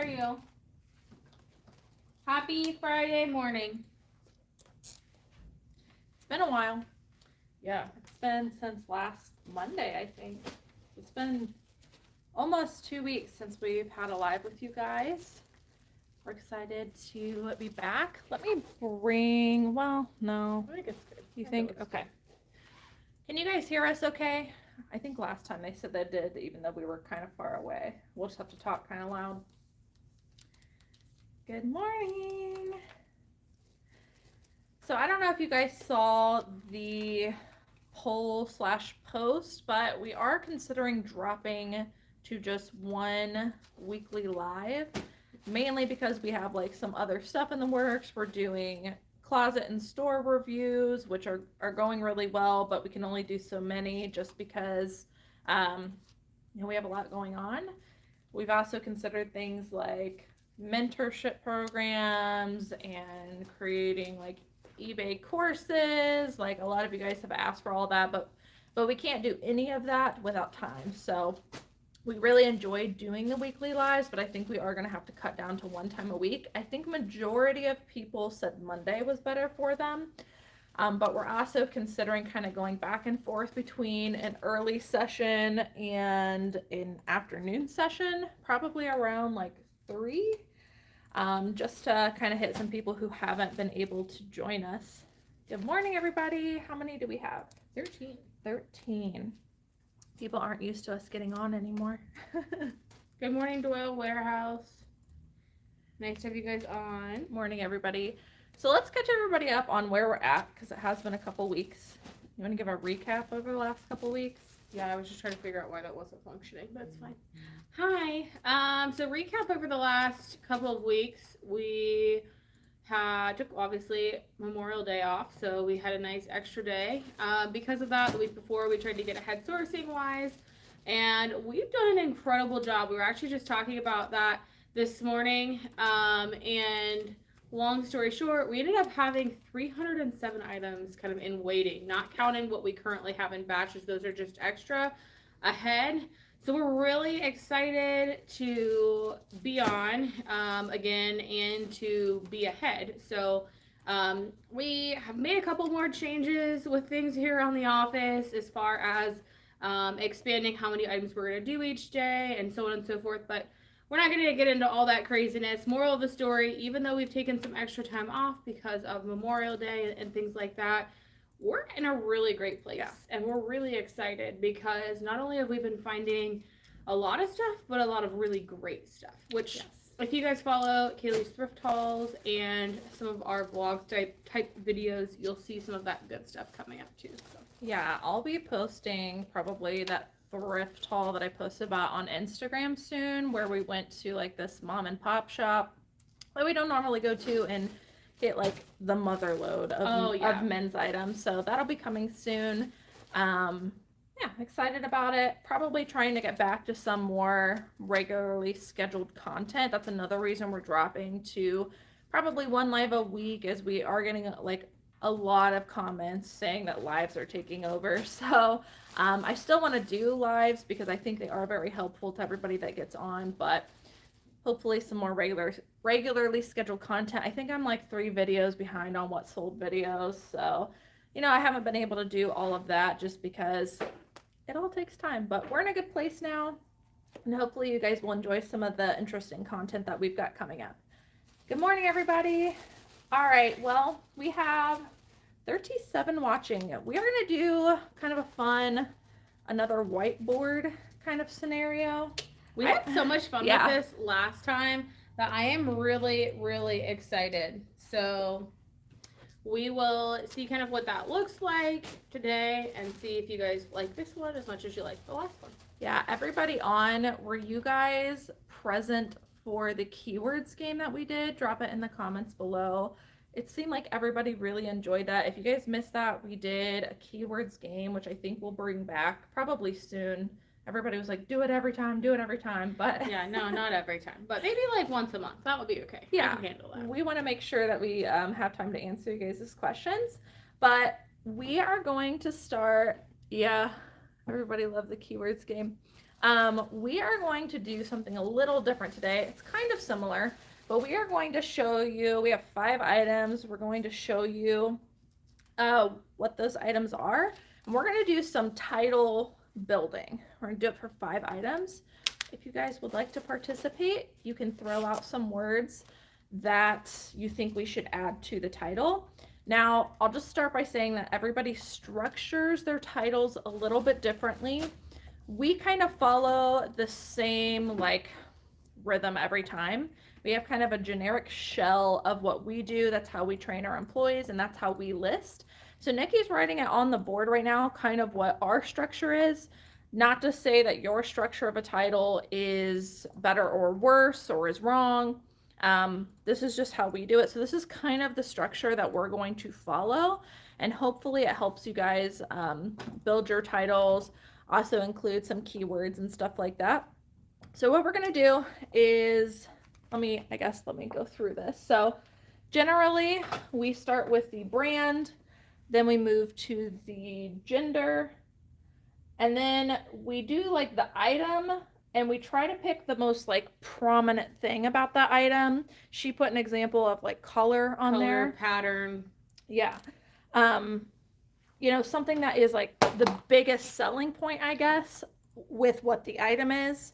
are you? Happy Friday morning. It's been a while. Yeah. It's been since last Monday, I think. It's been almost 2 weeks since we've had a live with you guys. We're excited to be back. Let me bring, well, no. I think it's good. You think? Okay. Can you guys hear us okay? I think last time they said they did, even though we were kind of far away. We'll just have to talk kind of loud. Good morning. So I don't know if you guys saw the poll/post, but we are considering dropping to just one weekly live, mainly because we have like some other stuff in the works. We're doing closet and store reviews, which are going really well, but we can only do so many just because we have a lot going on. We've also considered things like mentorship programs and creating like eBay courses. Like a lot of you guys have asked for all that, but we can't do any of that without time. So we really enjoyed doing the weekly lives, but I think we are going to have to cut down to one time a week. I think majority of people said Monday was better for them. But we're also considering kind of going back and forth between an early session and an afternoon session, probably around like 3, just to kind of hit some people who haven't been able to join us. Good morning, everybody. How many do we have? 13. People aren't used to us getting on anymore. Good morning, Duel Warehouse. Nice to have you guys on. Morning, everybody. So let's catch everybody up on where we're at, because it has been a couple weeks. You want to give a recap over the last couple weeks? Yeah, I was just trying to figure out why that wasn't functioning, but it's fine. Hi. So recap over the last couple of weeks, we took obviously Memorial Day off, so we had a nice extra day. Because of that, the week before we tried to get ahead sourcing wise, and we've done an incredible job. We were actually just talking about that this morning, and long story short, we ended up having 307 items kind of in waiting, not counting what we currently have in batches. Those are just extra ahead. So we're really excited to be on again and to be ahead. So we have made a couple more changes with things here on the office as far as expanding how many items we're going to do each day and so on and so forth. But we're not going to get into all that craziness. Moral of the story, even though we've taken some extra time off because of Memorial Day and things like that, we're in a really great place. Yeah. And we're really excited because not only have we been finding a lot of stuff, but a lot of really great stuff, which if you guys follow Cayley's thrift hauls and some of our vlog type videos, you'll see some of that good stuff coming up too. So. Yeah, I'll be posting probably that thrift haul that I posted about on Instagram soon, where we went to like this mom and pop shop that we don't normally go to and get like the mother load of men's items. So that'll be coming soon. Yeah, excited about it. Probably trying to get back to some more regularly scheduled content. That's another reason we're dropping to probably one live a week, as we are getting like a lot of comments saying that lives are taking over. So I still want to do lives because I think they are very helpful to everybody that gets on, but hopefully some more regularly scheduled content. I think I'm like 3 videos behind on what sold videos. So, I haven't been able to do all of that just because it all takes time, but we're in a good place now. And hopefully you guys will enjoy some of the interesting content that we've got coming up. Good morning, everybody. All right, well, we have 37 watching. We are going to do kind of a fun, another whiteboard kind of scenario. We had so much fun with this last time that I am really, really excited. So we will see kind of what that looks like today and see if you guys like this one as much as you like the last one. Yeah, everybody on, were you guys present for the keywords game that we did? Drop it in the comments below. It seemed like everybody really enjoyed that. If you guys missed that, we did a keywords game, which I think we'll bring back probably soon. Everybody was like, do it every time, but yeah, no, not every time, but maybe like once a month. That would be okay. Yeah, I can handle that. We want to make sure that we have time to answer you guys' questions, but we are going to start. Yeah, everybody loved the keywords game. We are going to do something a little different today. It's kind of similar, but we are going to show you, we have 5 items. We're going to show you what those items are. And we're going to do some title building. We're going to do it for 5 items. If you guys would like to participate, you can throw out some words that you think we should add to the title. Now, I'll just start by saying that everybody structures their titles a little bit differently. We kind of follow the same like rhythm every time. We have kind of a generic shell of what we do. That's how we train our employees, and that's how we list. So Nikki's writing it on the board right now, kind of what our structure is. Not to say that your structure of a title is better or worse or is wrong. This is just how we do it. So this is kind of the structure that we're going to follow, and hopefully it helps you guys build your titles, also include some keywords and stuff like that. So what we're going to do is, let me go through this. So generally we start with the brand, then we move to the gender, and then we do like the item, and we try to pick the most like prominent thing about that item. She put an example of like color on there. Pattern. Yeah. You know, something that is like the biggest selling point, I guess, with what the item is,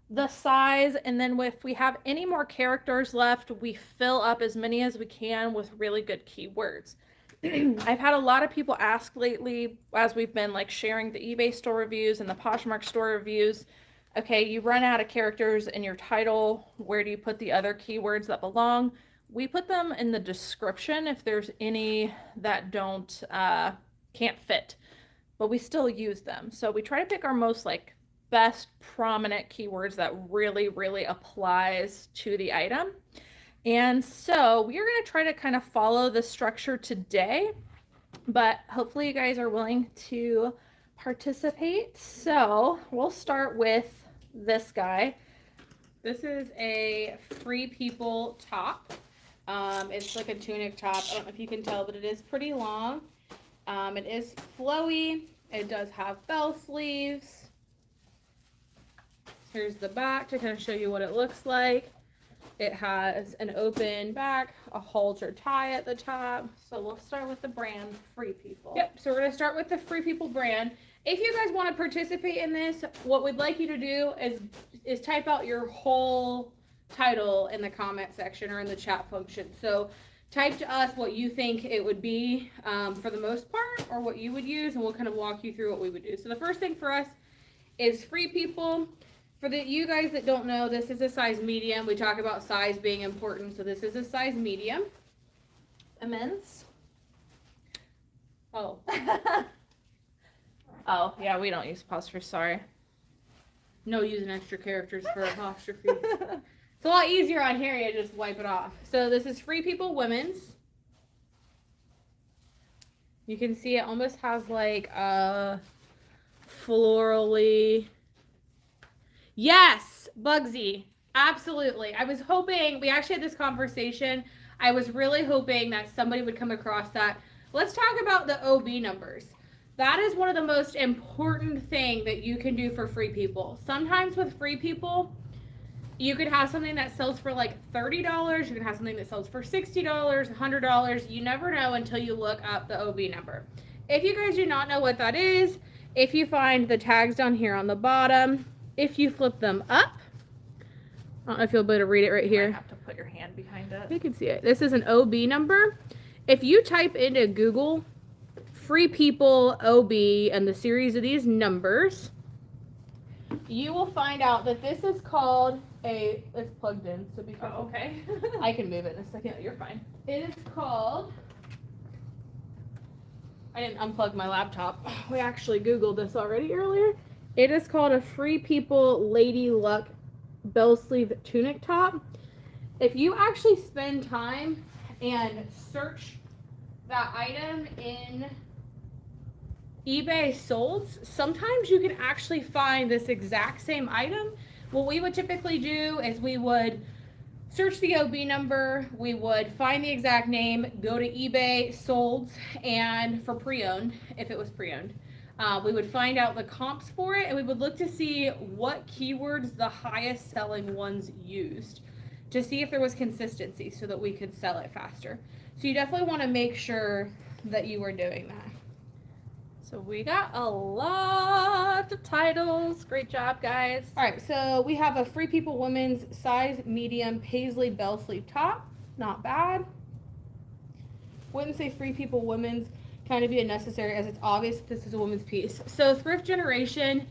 the size, and then if we have any more characters left, we fill up as many as we can with really good keywords. I've had a lot of people ask lately, as we've been like sharing the eBay store reviews and the Poshmark store reviews, okay, you run out of characters in your title, where do you put the other keywords that belong? We put them in the description if there's any that don't can't fit, but we still use them. So we try to pick our most like best prominent keywords that really applies to the item. And so we are going to try to kind of follow the structure today, but hopefully you guys are willing to participate. So we'll start with this guy. This is a Free People top. It's like a tunic top. I don't know if you can tell, but it is pretty long. It is flowy. It does have bell sleeves. Here's the back to kind of show you what it looks like. It has an open back, a halter tie at the top. So we'll start with the brand Free People. Yep, so we're going to start with the Free People brand. If you guys want to participate in this, what we'd like you to do is type out your whole title in the comment section or in the chat function. So type to us what you think it would be for the most part, or what you would use, and we'll kind of walk you through what we would do. So the first thing for us is Free People. For you guys that don't know, this is a size medium. We talk about size being important, so this is a size medium. Immense. Oh. Oh, yeah, we don't use apostrophes, sorry. No using extra characters for apostrophes. It's a lot easier on here, you just wipe it off. So this is Free People Women's. You can see it almost has like a florally. Yes, Bugsy. Absolutely. I was hoping, we actually had this conversation. I was really hoping that somebody would come across that. Let's talk about the OB numbers. That is one of the most important thing that you can do for Free People. Sometimes with Free People, you could have something that sells for like $30. You can have something that sells for $60, $100. You never know until you look up the OB number. If you guys do not know what that is, if you find the tags down here on the bottom, if you flip them up, I don't know if you'll be able to read it right here. You might have to put your hand behind it. You can see it. This is an OB number. If you type into Google Free People OB and the series of these numbers, you will find out that this is called it's plugged in, so be careful. Oh, okay. I can move it in a second. You're fine. It is called, I didn't unplug my laptop. We actually Googled this already earlier. It is called a Free People Lady Luck bell sleeve tunic top. If you actually spend time and search that item in eBay solds, sometimes you can actually find this exact same item. What we would typically do is we would search the OB number, we would find the exact name, go to eBay solds, and for pre-owned, if it was pre-owned, We would find out the comps for it, and we would look to see what keywords the highest selling ones used to see if there was consistency so that we could sell it faster. So you definitely want to make sure that you are doing that. So we got a lot of titles. Great job, guys. All right, so we have a Free People Women's size medium paisley bell sleeve top. Not bad. Wouldn't say Free People Women's kind of be unnecessary as it's obvious this is a women's piece. So thrift generation,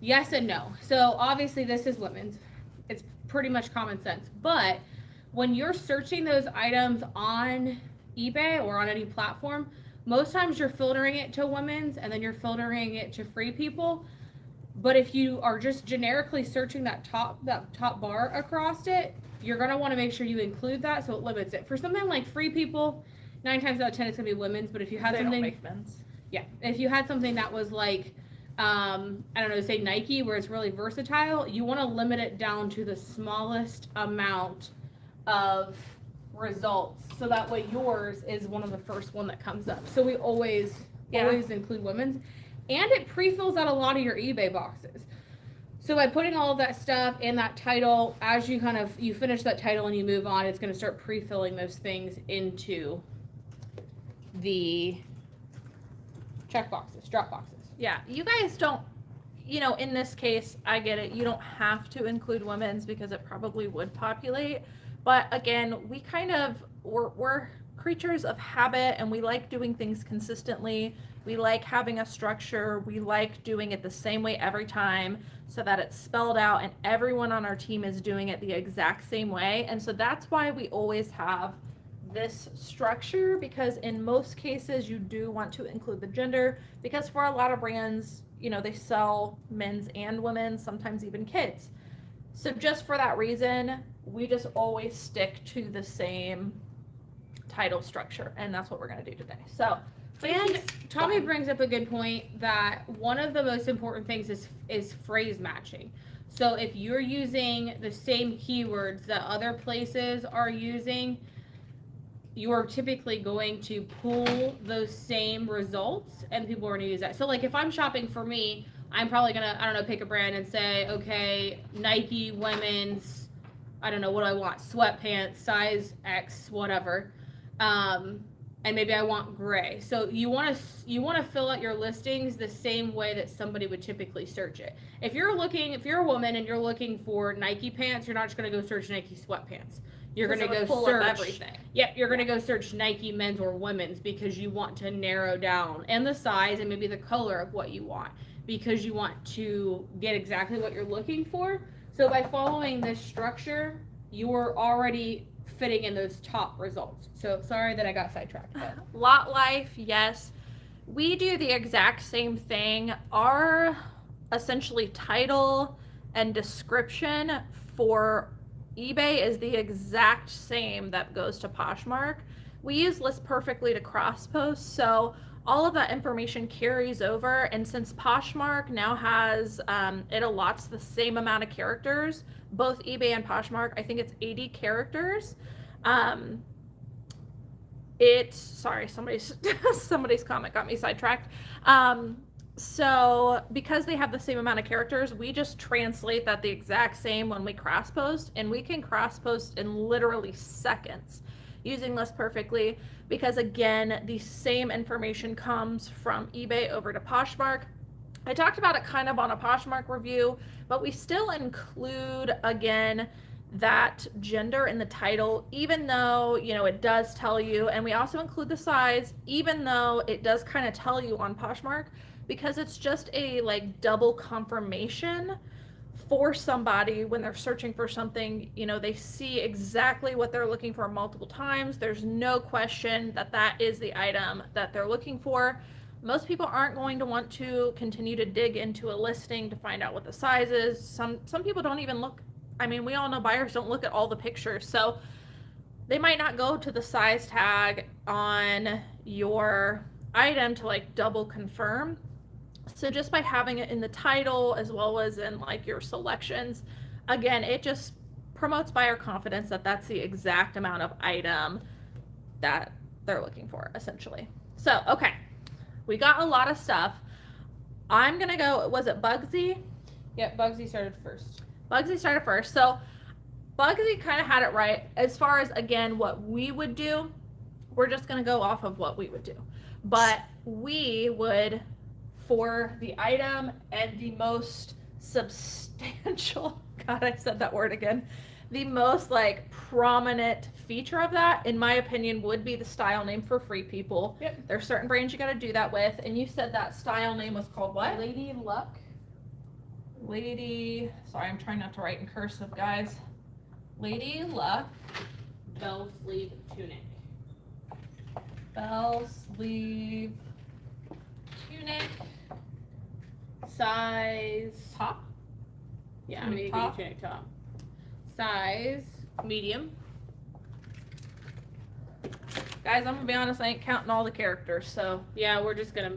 yes and no. So obviously this is women's. It's pretty much common sense. But when you're searching those items on eBay or on any platform, most times you're filtering it to women's and then you're filtering it to Free People. But if you are just generically searching that top bar across it, you're going to want to make sure you include that so it limits it. For something like Free People, 9 times out of 10 it's going to be women's, but if you had They something don't make men's. Yeah, if you had something that was like I don't know, say Nike, where it's really versatile, you want to limit it down to the smallest amount of results, so that way yours is one of the first one that comes up. So we always include women's, and it pre-fills out a lot of your eBay boxes. So by putting all of that stuff in that title, as you finish that title and you move on, it's going to start pre-filling those things into the check boxes, drop boxes. Yeah, you guys don't, in this case, I get it. You don't have to include women's because it probably would populate. But again, we're creatures of habit, and we like doing things consistently. We like having a structure. We like doing it the same way every time so that it's spelled out and everyone on our team is doing it the exact same way. And so that's why we always have this structure, because in most cases you do want to include the gender, because for a lot of brands, they sell men's and women's, sometimes even kids. So just for that reason, we just always stick to the same title structure, and that's what we're going to do today. So, and Tommy brings up a good point that one of the most important things is phrase matching. So if you're using the same keywords that other places are using, you're typically going to pull those same results and people are going to use that. So like if I'm shopping for me, I'm probably going to, pick a brand and say, okay, Nike women's, what do I want? Sweatpants, size X, whatever. And maybe I want gray. So you want to fill out your listings the same way that somebody would typically search it. If you're a woman and you're looking for Nike pants, you're not just going to go search Nike sweatpants. You're going to go search everything. Yeah, you're going to go search Nike men's or women's, because you want to narrow down, and the size and maybe the color of what you want, because you want to get exactly what you're looking for. So by following this structure, you are already fitting in those top results. So sorry that I got sidetracked. Lot Life, yes. We do the exact same thing. Our essentially title and description for eBay is the exact same that goes to Poshmark. We use List Perfectly to cross post, so all of that information carries over. And since Poshmark now has, it allots the same amount of characters, both eBay and Poshmark, I think it's 80 characters. Sorry, somebody's comment got me sidetracked. So because they have the same amount of characters, we just translate that the exact same when we cross post, and we can cross post in literally seconds using List Perfectly, because again, the same information comes from eBay over to Poshmark. I talked about it kind of on a Poshmark review, but we still include, again, that gender in the title, even though, it does tell you, and we also include the size, even though it does kind of tell you on Poshmark, because it's just a double confirmation for somebody when they're searching for something. They see exactly what they're looking for multiple times. There's no question that that is the item that they're looking for. Most people aren't going to want to continue to dig into a listing to find out what the size is. Some people don't even look. We all know buyers don't look at all the pictures, so they might not go to the size tag on your item to double confirm. So just by having it in the title as well as in your selections, again, it just promotes buyer confidence that that's the exact amount of item that they're looking for, essentially. So, okay, we got a lot of stuff. I'm gonna go, was it Bugsy? Yep, Bugsy started first. Bugsy started first. So Bugsy kind of had it right. As far as, again, what we would do, we're just gonna go off of what we would do. But we would, for the item and the most substantial, God, I said that word again, the most like prominent feature of that, in my opinion, would be the style name for Free People. Yep. There's certain brands you got to do that with, and you said that style name was called what? Lady Luck. Lady, sorry, I'm trying not to write in cursive, guys. Lady Luck Bell sleeve tunic. bell sleeve tunic Size. top. Yeah, Tunic maybe top. tunic top. Size medium. Guys, I'm gonna be honest, I ain't counting all the characters, so Yeah, we're gonna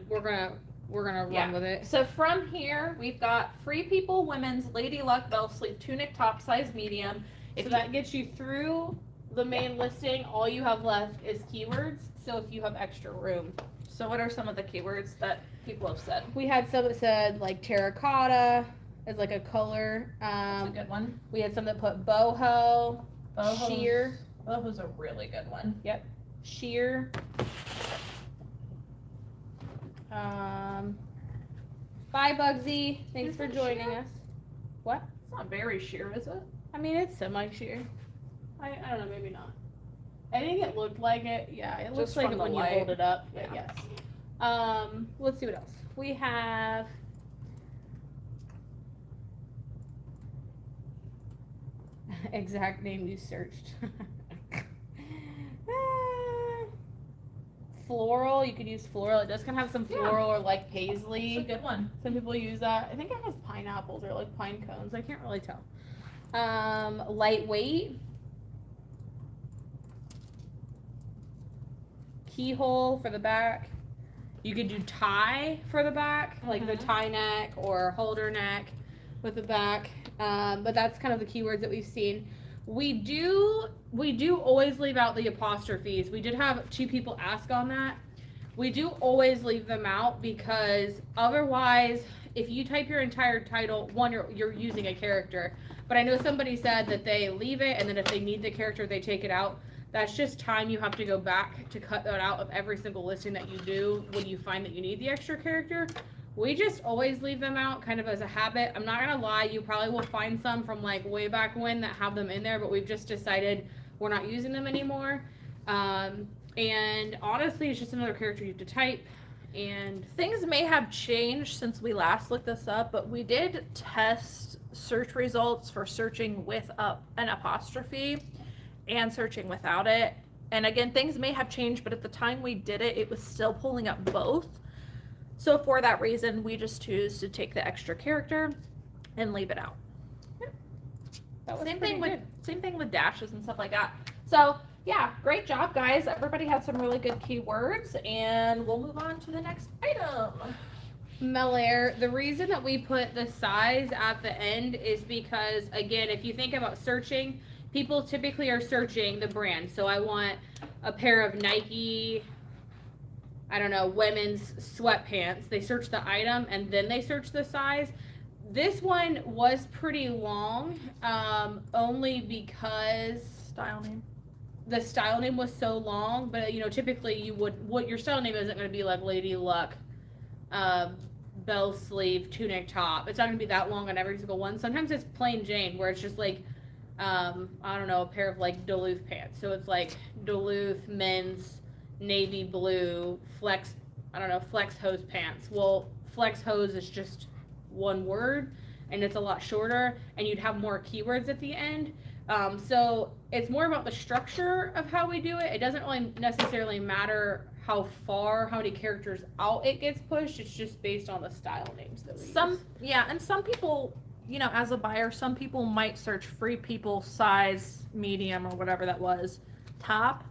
run Yeah. with it. So from here, we've got Free People Women's Lady Luck bell sleeve tunic top size medium. So that gets you through the main listing. All you have left is keywords. So if you have extra room. So what are some of the keywords that people have said? We had some that said like terracotta as like a color. That's a good one. We had some that put boho, Boho's- sheer, Boho's a really good one. sheer. Bye Bugsy. Thanks Is for it joining sheer? us. It's not very sheer, is it? I mean, it's semi-sheer. I don't know, maybe not. I think it looked like it. Yeah, it looks Just like from it the when light. you hold it up. But Yeah. yes. Let's see what else. We have exact name you searched. Floral, you could use floral. It does kind of have some Yeah. floral or like It's a paisley. good one. Some people use that. I think it has pineapples or like pine cones. I can't really tell. Lightweight. Keyhole for the back. You could do tie for the back, like the Mhm. tie neck or holder neck with the back. But that's kind of the keywords that we've seen. We do always leave out the apostrophes. We did have 2 people ask on that. We do always leave them out because otherwise, if you type your entire title, one, you're using a character. But I know somebody said that they leave it, and then if they need the character, they take it out. That's just time you have to go back to cut that out of every single listing that you do when you find that you need the extra character. We just always leave them out kind of as a habit. I'm not gonna lie, you probably will find some from like way back when that have them in there, but we've just decided we're not using them anymore. And honestly, it's just another character you have to type. And Things may have changed since we last looked this up, but we did test search results for searching with an apostrophe and searching without it. And again, things may have changed, but at the time we did it, it was still pulling up both. So for that reason, we just choose to take the extra character and leave it out. that was Same pretty thing good. with dashes and stuff like that. So yeah, great job, guys. Everybody had some really good keywords, and we'll move on to the next item. Melaire, the reason that we put the size at the end is because, again, if you think about searching, people typically are searching the brand. So I want a pair of Nike, I don't know, women's sweatpants. They search the item and then they search the size. This one was pretty long, only because Style name. the style name was so long. But you know, typically your style name isn't going to be like Lady Luck, bell sleeve tunic top. It's not going to be that long on every single one. Sometimes it's plain Jane, where it's just like I don't know, a pair of like Duluth pants. So it's like Duluth men's navy blue flex hose pants. Well, flex hose is just one word and it's a lot shorter, and you'd have more keywords at the end. So it's more about the structure of how we do it. It doesn't really necessarily matter how many characters out it gets pushed. It's just based on the style names that we use. And some people, you know, as a buyer, some people might search Free People size medium or whatever that was top.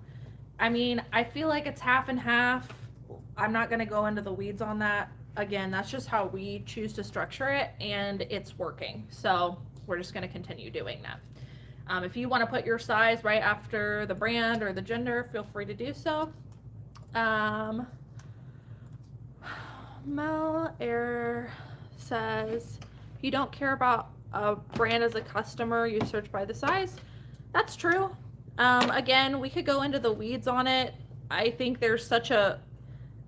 I mean, I feel like it's half and half. I'm not going to go into the weeds on that. Again, that's just how we choose to structure it, and it's working. So we're just going to continue doing that. If you want to put your size right after the brand or the gender, feel free to do so. Mel Air says, if you don't care about a brand as a customer, you search by the size. That's true. Again, we could go into the weeds on it. I think there's such a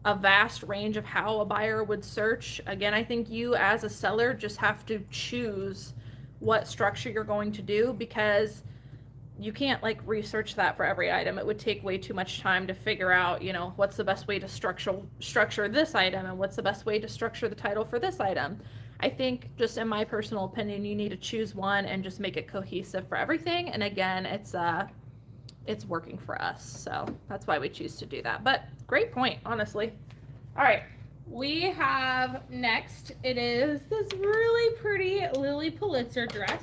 vast range of how a buyer would search. Again, I think you as a seller just have to choose what structure you're going to do, because you can't like research that for every item. It would take way too much time to figure out, you know, what's the best way to structure this item and what's the best way to structure the title for this item. I think, just in my personal opinion, you need to choose one and just make it cohesive for everything. And again, it's working for us, so that's why we choose to do that. But great point, honestly. All right, we have next, it is this really pretty Lily Pulitzer dress.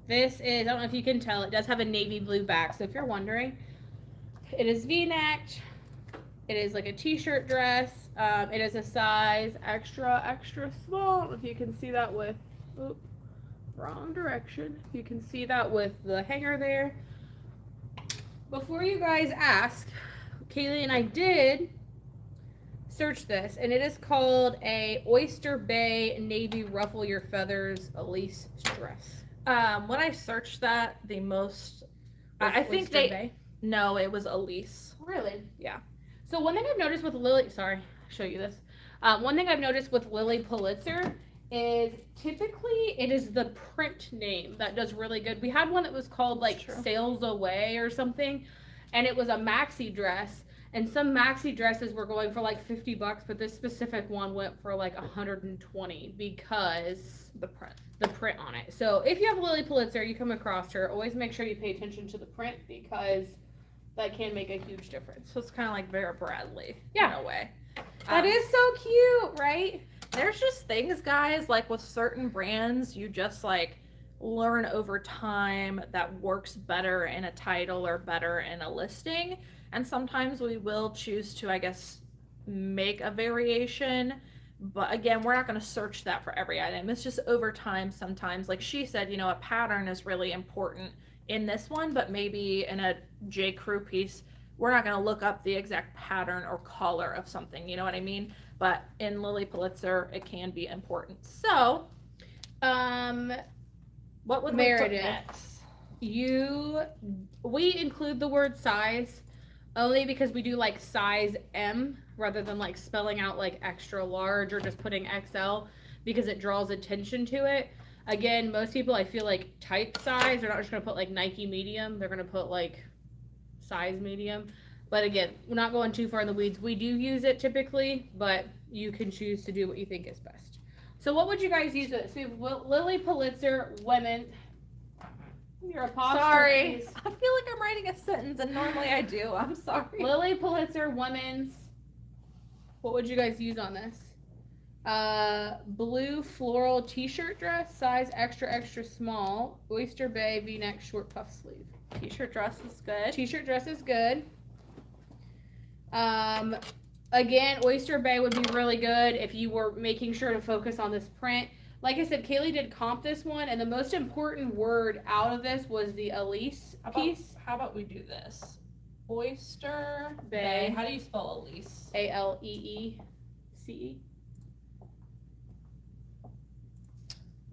This is, I don't know if you can tell, it does have a navy blue back, so if you're wondering, it is v-necked. It is like a t-shirt dress. It is a size extra small. I don't know if you can see that with, oops, wrong direction. You can see that with the hanger there. Before you guys ask, Cayley and I did search this, and it is called a Oyster Bay Navy Ruffle Your Feathers Elise dress. When I searched that, the most, I think Oyster Bay? No, it was Elise. Really? Yeah. So one thing I've noticed with Lily, sorry, I'll show you this. One thing I've noticed with Lily Pulitzer is typically it is the print name that does really good. We had one that was called like Sails Away or something, and it was a maxi dress, and some maxi dresses were going for like $50, but this specific one went for like $120 because the print on it. So if you have Lily Pulitzer, you come across her, always make sure you pay attention to the print, because that can make a huge difference. So it's kind of like Vera Bradley in a way. That is so cute, right? There's just things, guys, like with certain brands, you just like learn over time that works better in a title or better in a listing. And sometimes we will choose to, I guess, make a variation. But again, we're not going to search that for every item. It's just over time sometimes. Like she said, you know, a pattern is really important in this one, but maybe in a J. Crew piece, we're not going to look up the exact pattern or color of something, you know what I mean? But in Lily Pulitzer, it can be important. So, what would Meredith, we put next? We include the word size only because we do like size M rather than like spelling out like extra large or just putting XL, because it draws attention to it. Again, most people, I feel like, type size. They're not just going to put like Nike medium. They're going to put like size medium. But again, we're not going too far in the weeds. We do use it typically, but you can choose to do what you think is best. So what would you guys use it? So we have Lily Pulitzer women. Your apostrophe. Sorry. I feel like I'm writing a sentence, and normally I do. I'm sorry. Lily Pulitzer women's. What would you guys use on this? Blue floral t-shirt dress, size extra small, Oyster Bay v-neck short puff sleeve. T-shirt dress is good. T-shirt dress is good. Again, Oyster Bay would be really good if you were making sure to focus on this print. Like I said, Cayley did comp this one, and the most important word out of this was the Elise piece. How about we do this? Oyster Bay. How do you spell Elise? Aleece.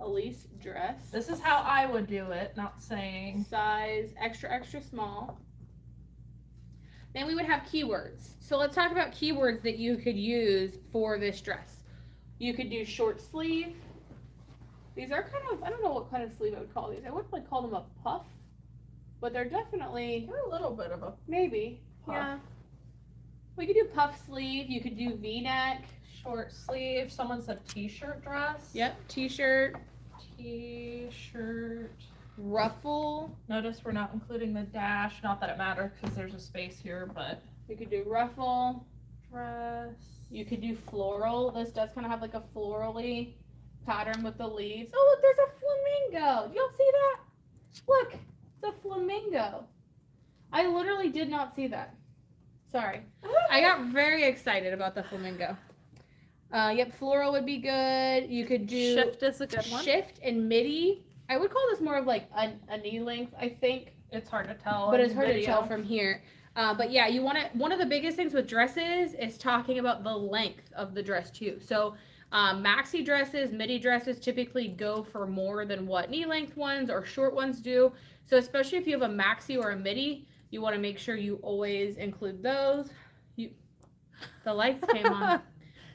Elise dress. This is how I would do it, not saying. Size extra small. Then we would have keywords. So let's talk about keywords that you could use for this dress. You could do short sleeve. These are kind of, I don't know what kind of sleeve I would call these. I wouldn't like call them a puff, but they're definitely. They're a little bit of a maybe. puff. Yeah. We could do puff sleeve. You could do V-neck. Short sleeve. Someone said t-shirt dress. Yep. T-shirt. T-shirt. Ruffle. Notice we're not including the dash. Not that it matters because there's a space here, but. You could do ruffle. Dress. You could do floral. This does kind of have like a florally pattern with the leaves. Oh, look, there's a flamingo. Do y'all see that? Look, it's a flamingo. I literally did not see that. Sorry. I got very excited about the flamingo. Yep, floral would be good. You could do Shift is a good one. shift and midi. I would call this more of like a knee length, I think. It's hard to tell. But in it's hard to video. tell from here. But yeah, you want to, one of the biggest things with dresses is talking about the length of the dress too. So maxi dresses, midi dresses typically go for more than what knee length ones or short ones do. So especially if you have a maxi or a midi, you want to make sure you always include those. The lights came on.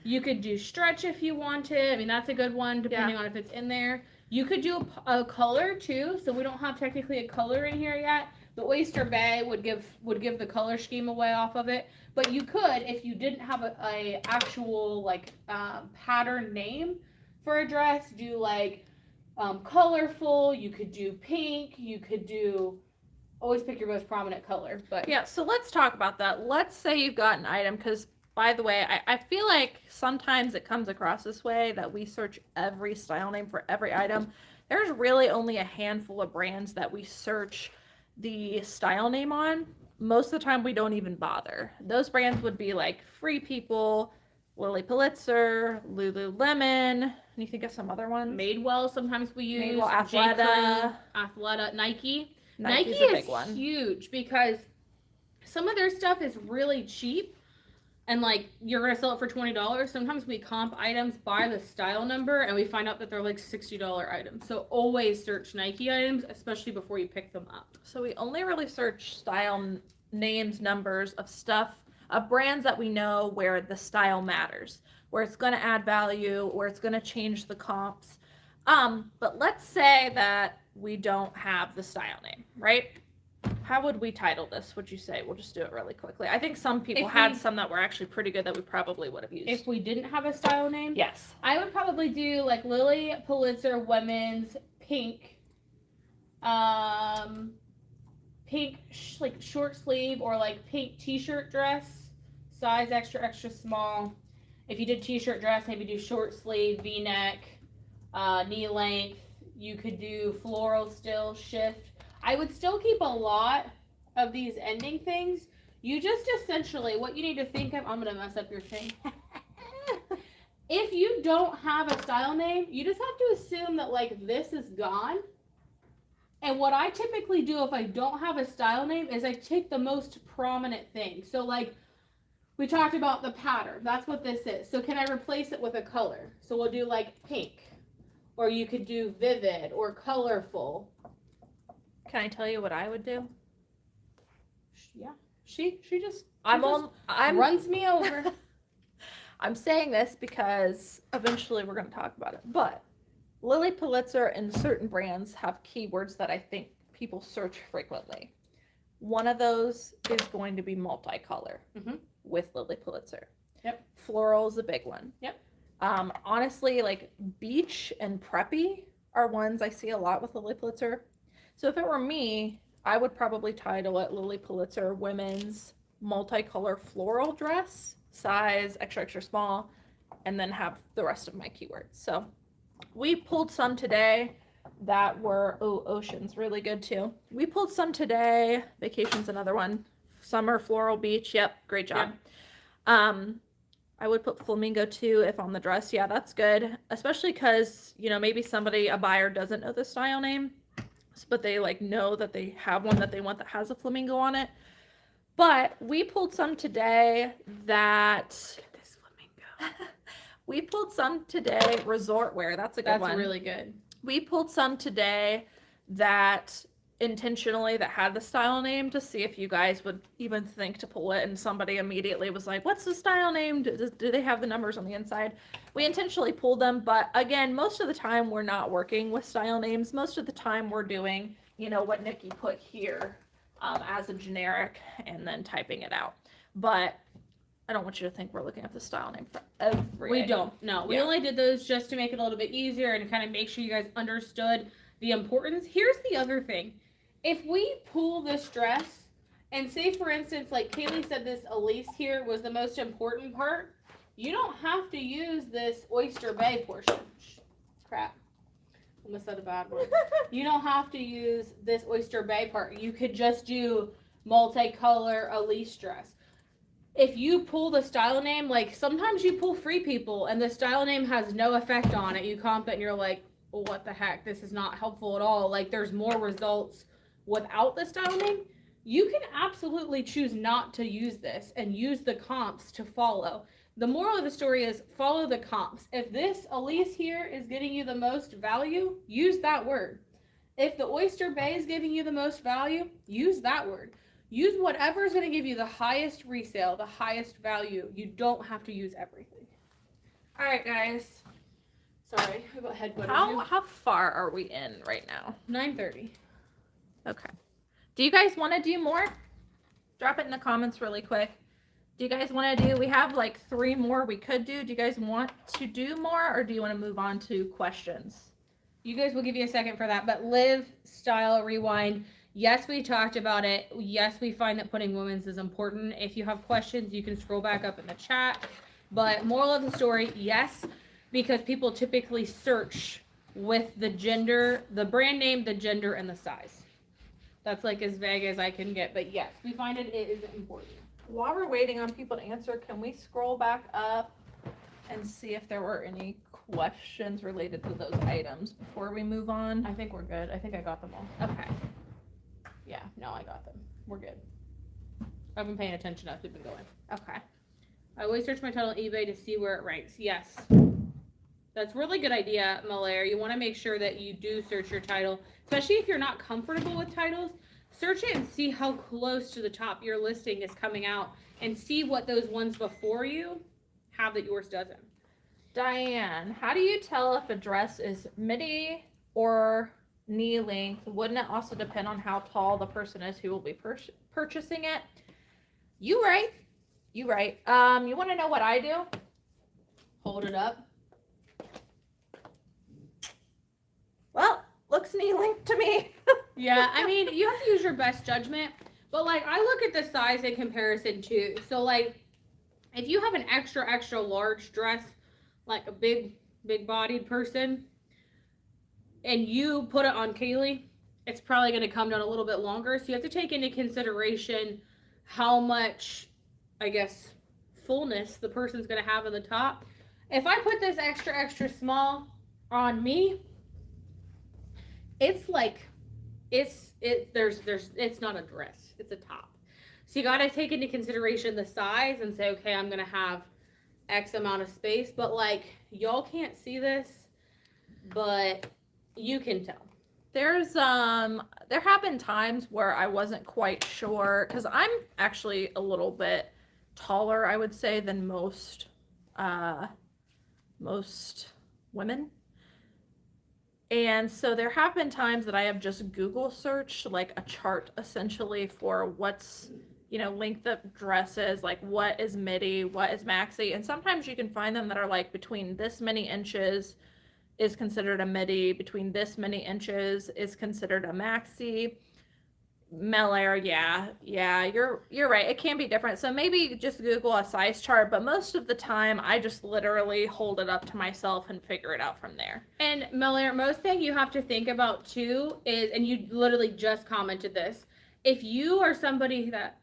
You could do stretch if you wanted. I mean, that's a good one depending on if it's in there. You could do a color too. So we don't have technically a color in here yet. The Oyster Bay would give the color scheme away off of it. But you could, if you didn't have a actual like pattern name for a dress, do like colorful. You could do pink. You could do, always pick your most prominent color. But yeah, so let's talk about that. Let's say you've got an item, because by the way, I feel like sometimes it comes across this way that we search every style name for every item. There's really only a handful of brands that we search the style name on. Most of the time we don't even bother. Those brands would be like Free People, Lilly Pulitzer, Lululemon, and you think of some other ones? Madewell sometimes we use. Madewell, Athleta, Nike. Nike's Nike a big is one. huge because some of their stuff is really cheap. And like you're gonna sell it for $20. Sometimes we comp items by the style number and we find out that they're like $60 items. So always search Nike items, especially before you pick them up. So we only really search style names, numbers of stuff, of brands that we know where the style matters, where it's gonna add value, where it's gonna change the comps. But let's say that we don't have the style name, right? How would we title this, would you say? We'll just do it really quickly. I think some people had some that were actually pretty good that we probably would have used. If we didn't have a style name? Yes. I would probably do like Lilly Pulitzer women's pink, like short sleeve or like pink t-shirt dress, size extra, extra small. If you did t-shirt dress, maybe do short sleeve, v-neck, knee length. You could do floral still, shift. I would still keep a lot of these ending things. You just essentially, what you need to think of, I'm going to mess up your thing. If you don't have a style name, you just have to assume that like this is gone. And what I typically do if I don't have a style name is I take the most prominent thing. So like we talked about the pattern. That's what this is. So can I replace it with a color? So we'll do like pink, or you could do vivid or colorful. Can I tell you what I would do? Yeah. She just runs me over. I'm saying this because eventually we're going to talk about it. But Lilly Pulitzer and certain brands have keywords that I think people search frequently. One of those is going to be multicolor with Lilly Pulitzer. Yep. Floral is a big one. Yep. Honestly, like beach and preppy are ones I see a lot with Lilly Pulitzer. So if it were me, I would probably title it Lilly Pulitzer Women's Multicolor Floral Dress, size extra, extra small, and then have the rest of my keywords. So we pulled some today that were, ocean's really good too. We pulled some today. Vacation's another one. Summer, floral, beach. Yep, great job. Yeah. I would put flamingo too if on the dress. Yeah, that's good. Especially because, maybe a buyer doesn't know the style name, but they like know that they have one that they want that has a flamingo on it. But we pulled some today that this flamingo. We pulled some today, resort wear. That's a good one. That's really good. We pulled some today that intentionally that had the style name to see if you guys would even think to pull it, and somebody immediately was like, what's the style name? Do they have the numbers on the inside? We intentionally pulled them, but again, most of the time we're not working with style names. Most of the time we're doing, what Nikki put here as a generic and then typing it out. But I don't want you to think we're looking up the style name for every We item. don't. No, we only did those just to make it a little bit easier and kind of make sure you guys understood the importance. Here's the other thing. If we pull this dress and say, for instance, like Cayley said, this Elise here was the most important part, you don't have to use this Oyster Bay portion. Crap. Almost said a bad word. You don't have to use this Oyster Bay part. You could just do multicolor Elise dress. If you pull the style name, like sometimes you pull Free People and the style name has no effect on it. You comp it and you're like, well, what the heck? This is not helpful at all. Like there's more results without the style name. You can absolutely choose not to use this and use the comps to follow. The moral of the story is follow the comps. If this Elise here is getting you the most value, use that word. If the Oyster Bay is giving you the most value, use that word. Use whatever is going to give you the highest resale, the highest value. You don't have to use everything. All right, guys. Sorry, I got head-butted. How far are we in right now? 9:30. Okay. Do you guys want to do more? Drop it in the comments really quick. Do you guys want to do, we have like 3 more we could do. Do you guys want to do more, or do you want to move on to questions? You guys will give you a second for that, but live, style, rewind. Yes, we talked about it. Yes, we find that putting women's is important. If you have questions, you can scroll back up in the chat. But moral of the story, yes, because people typically search with the gender, the brand name, the gender, and the size. That's like as vague as I can get, but yes, we find it is important. While we're waiting on people to answer, can we scroll back up and see if there were any questions related to those items before we move on? I think we're good. I think I got them all. Okay. Yeah, no, I got them. We're good. I've been paying attention as we've been going. Okay. I always search my title on eBay to see where it ranks. Yes. That's a really good idea, Malaire. You want to make sure that you do search your title, especially if you're not comfortable with titles. Search it and see how close to the top your listing is coming out, and see what those ones before you have that yours doesn't. Diane, how do you tell if a dress is midi or knee length? Wouldn't it also depend on how tall the person is who will be purchasing it? You right. You right. You want to know what I do? Hold it up. Well, looks knee length to me. Yeah, I mean, you have to use your best judgment, but like I look at the size in comparison too. So like if you have an extra large dress, like a big bodied person, and you put it on Cayley, it's probably going to come down a little bit longer. So you have to take into consideration how much, I guess, fullness the person's going to have in the top. If I put this extra small on me, it's like it's not a dress, it's a top. So you got to take into consideration the size and say, okay, I'm going to have X amount of space, but like y'all can't see this, but you can tell. There's there have been times where I wasn't quite sure, because I'm actually a little bit taller, I would say, than most women. And so there have been times that I have just Google searched like a chart essentially for what's, you know, length of dresses, like what is midi, what is maxi. And sometimes you can find them that are like between this many inches is considered a midi, between this many inches is considered a maxi. Malaire, yeah, you're right. It can be different. So maybe just Google a size chart, but most of the time I just literally hold it up to myself and figure it out from there. And Malaire, most thing you have to think about too is, and you literally just commented this, if you are somebody that,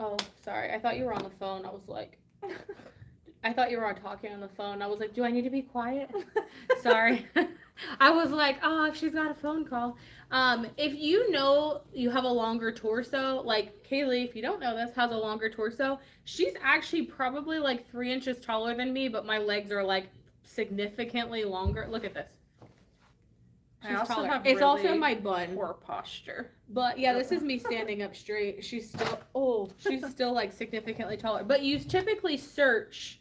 oh, sorry, I thought you were on the phone. I was like, I thought you were talking on the phone. I was like, do I need to be quiet? Sorry. I was like, oh, she's got a phone call. If you know you have a longer torso, like Cayley, if you don't know this, has a longer torso. She's actually probably like 3 inches taller than me, but my legs are like significantly longer. Look at this. I also taller. have It's also really my bun. poor posture. But yeah, this is me standing up straight. She's still like significantly taller. But you typically search,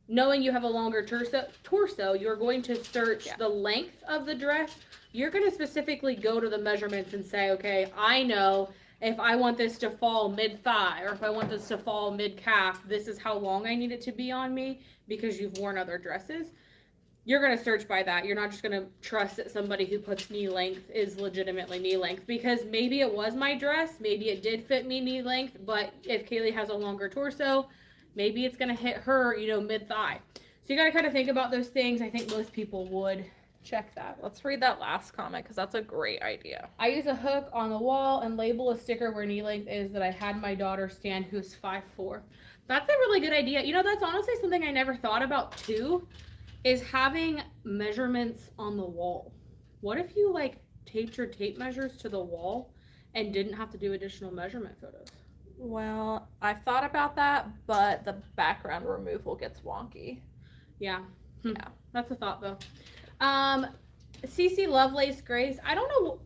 knowing you have a longer torso, you're going to search the length of the dress. You're going to specifically go to the measurements and say, okay, I know if I want this to fall mid-thigh or if I want this to fall mid-calf, this is how long I need it to be on me because you've worn other dresses. You're going to search by that. You're not just going to trust that somebody who puts knee length is legitimately knee length, because maybe it was my dress, maybe it did fit me knee length, but if Cayley has a longer torso, maybe it's going to hit her, you know, mid-thigh. So you got to kind of think about those things. I think most people would check that. Let's read that last comment because that's a great idea. I use a hook on the wall and label a sticker where knee length is that I had my daughter stand, who's 5'4". That's a really good idea. You know, that's honestly something I never thought about too, is having measurements on the wall. What if you like taped your tape measures to the wall and didn't have to do additional measurement photos. Well, I've thought about that, but the background removal gets wonky. Yeah. Yeah. That's a thought though. CC Lovelace Grace. I don't know.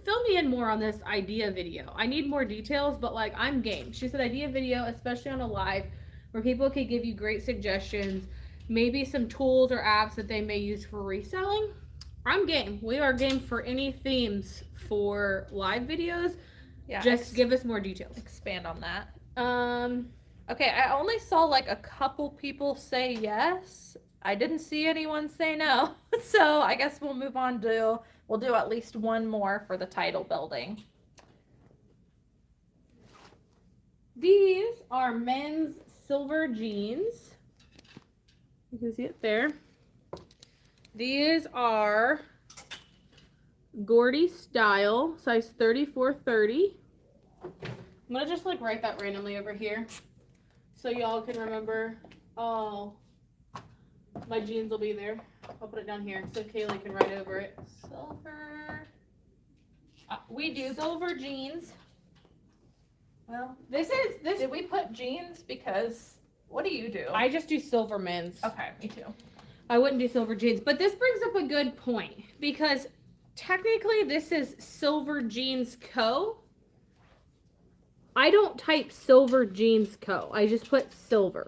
Fill me in more on this idea video. I need more details, but like I'm game. She said idea video, especially on a live, where people could give you great suggestions, maybe some tools or apps that they may use for reselling. I'm game. We are game for any themes for live videos. Yeah. Just give us more details. Expand on that. Um. Okay, I only saw like a couple people say yes. I didn't see anyone say no. So I guess we'll move on to, we'll do at least one more for the title building. These are men's silver jeans. You can see it there. These are Gordy style, size 34-30. I'm gonna just like write that randomly over here so y'all can remember. Oh, my jeans will be there. I'll put it down here so Cayley can write over it. Silver. We do. Silver jeans. Well, This. did we put jeans? Because what do you do? I just do silver men's. Okay, me too. I wouldn't do silver jeans, but this brings up a good point because technically this is Silver Jeans Co. I don't type Silver Jeans Co. I just put silver.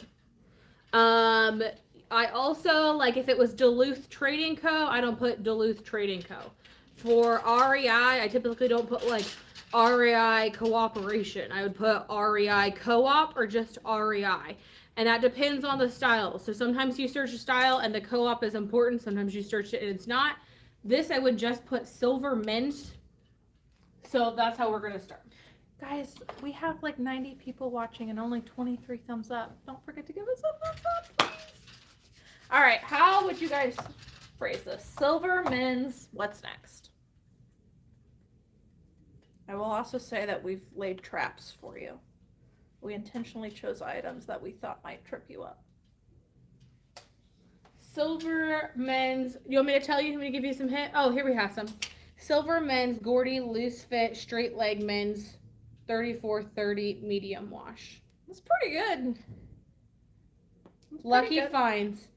I also, like if it was Duluth Trading Co., I don't put Duluth Trading Co. For REI, I typically don't put like REI Cooperation. I would put REI Co-op or just REI. And that depends on the style. So sometimes you search a style and the co-op is important. Sometimes you search it and it's not. This I would just put silver men's. So that's how we're going to start. Guys, we have like 90 people watching and only 23 thumbs up. Don't forget to give us a thumbs up, please. All right, how would you guys phrase this? Silver men's, what's next? I will also say that we've laid traps for you. We intentionally chose items that we thought might trip you up. Silver men's. You want me to tell you? I'm going to give you some hint. Oh, here we have some. Silver men's Gordy loose fit straight leg men's 34-30 medium wash. That's pretty good. Lucky finds.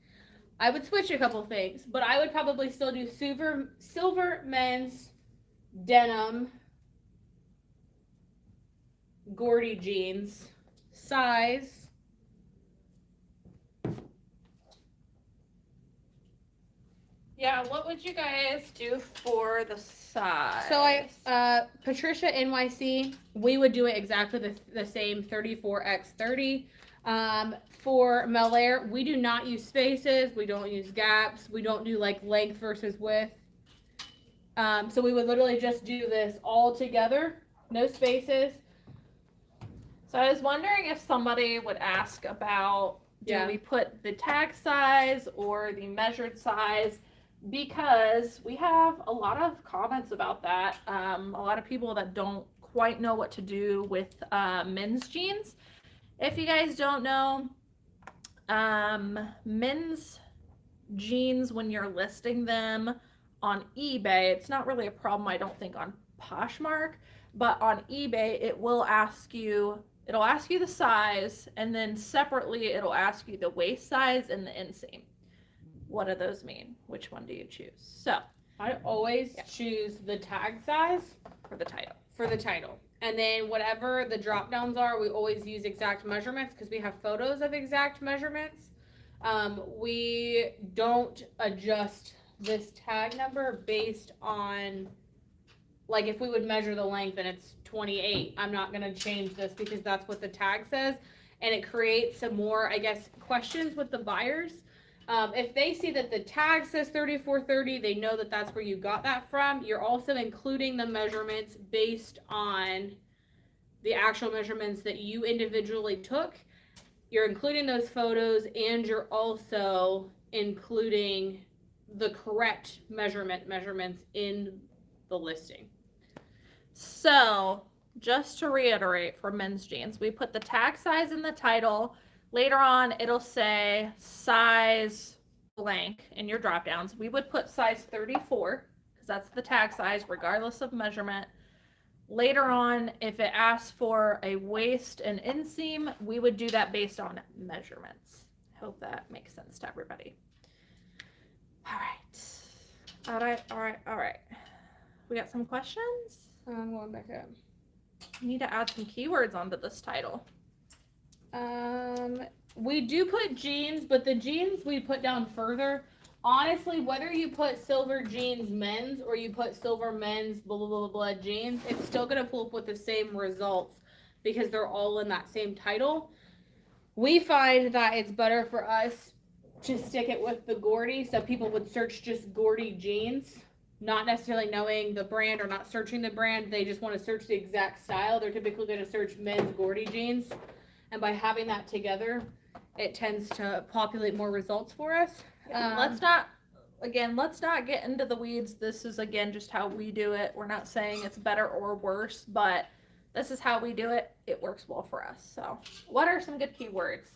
I would switch a couple things, but I would probably still do silver men's denim Gordy jeans size. Yeah, what would you guys do for the size? So Patricia NYC, we would do it exactly the same 34x30. For Melaire, we do not use spaces, we don't use gaps, we don't do like length versus width. So we would literally just do this all together, no spaces. So I was wondering if somebody would ask about, do we put the tag size or the measured size? Because we have a lot of comments about that. A lot of people that don't quite know what to do with men's jeans. If you guys don't know, men's jeans, when you're listing them on eBay, it's not really a problem, I don't think, on Poshmark, but on eBay, it'll ask you the size, and then separately, it'll ask you the waist size and the inseam. What do those mean? Which one do you choose? So I always choose the tag size for the title. And then whatever the drop downs are, we always use exact measurements because we have photos of exact measurements. We don't adjust this tag number based on, like if we would measure the length and it's 28, I'm not going to change this because that's what the tag says. And it creates some more, I guess, questions with the buyers. If they see that the tag says 34-30, they know that that's where you got that from. You're also including the measurements based on the actual measurements that you individually took. You're including those photos, and you're also including the correct measurements in the listing. So just to reiterate, for men's jeans, we put the tag size in the title. Later on, it'll say size blank in your drop downs. We would put size 34 because that's the tag size regardless of measurement. Later on, if it asks for a waist and inseam, we would do that based on measurements. Hope that makes sense to everybody. All right. We got some questions? I'm going back up. We need to add some keywords onto this title. We do put jeans, but the jeans we put down further. Honestly, whether you put silver jeans men's or you put silver men's blah blah blah blah jeans, it's still gonna pull up with the same results because they're all in that same title. We find that it's better for us to stick it with the Gordy, so people would search just Gordy jeans, not necessarily knowing the brand or not searching the brand. They just want to search the exact style. They're typically going to search men's Gordy jeans, and by having that together, it tends to populate more results for us. Let's not get into the weeds. This is, again, just how we do it. We're not saying it's better or worse, but this is how we do it. It works well for us. So what are some good keywords?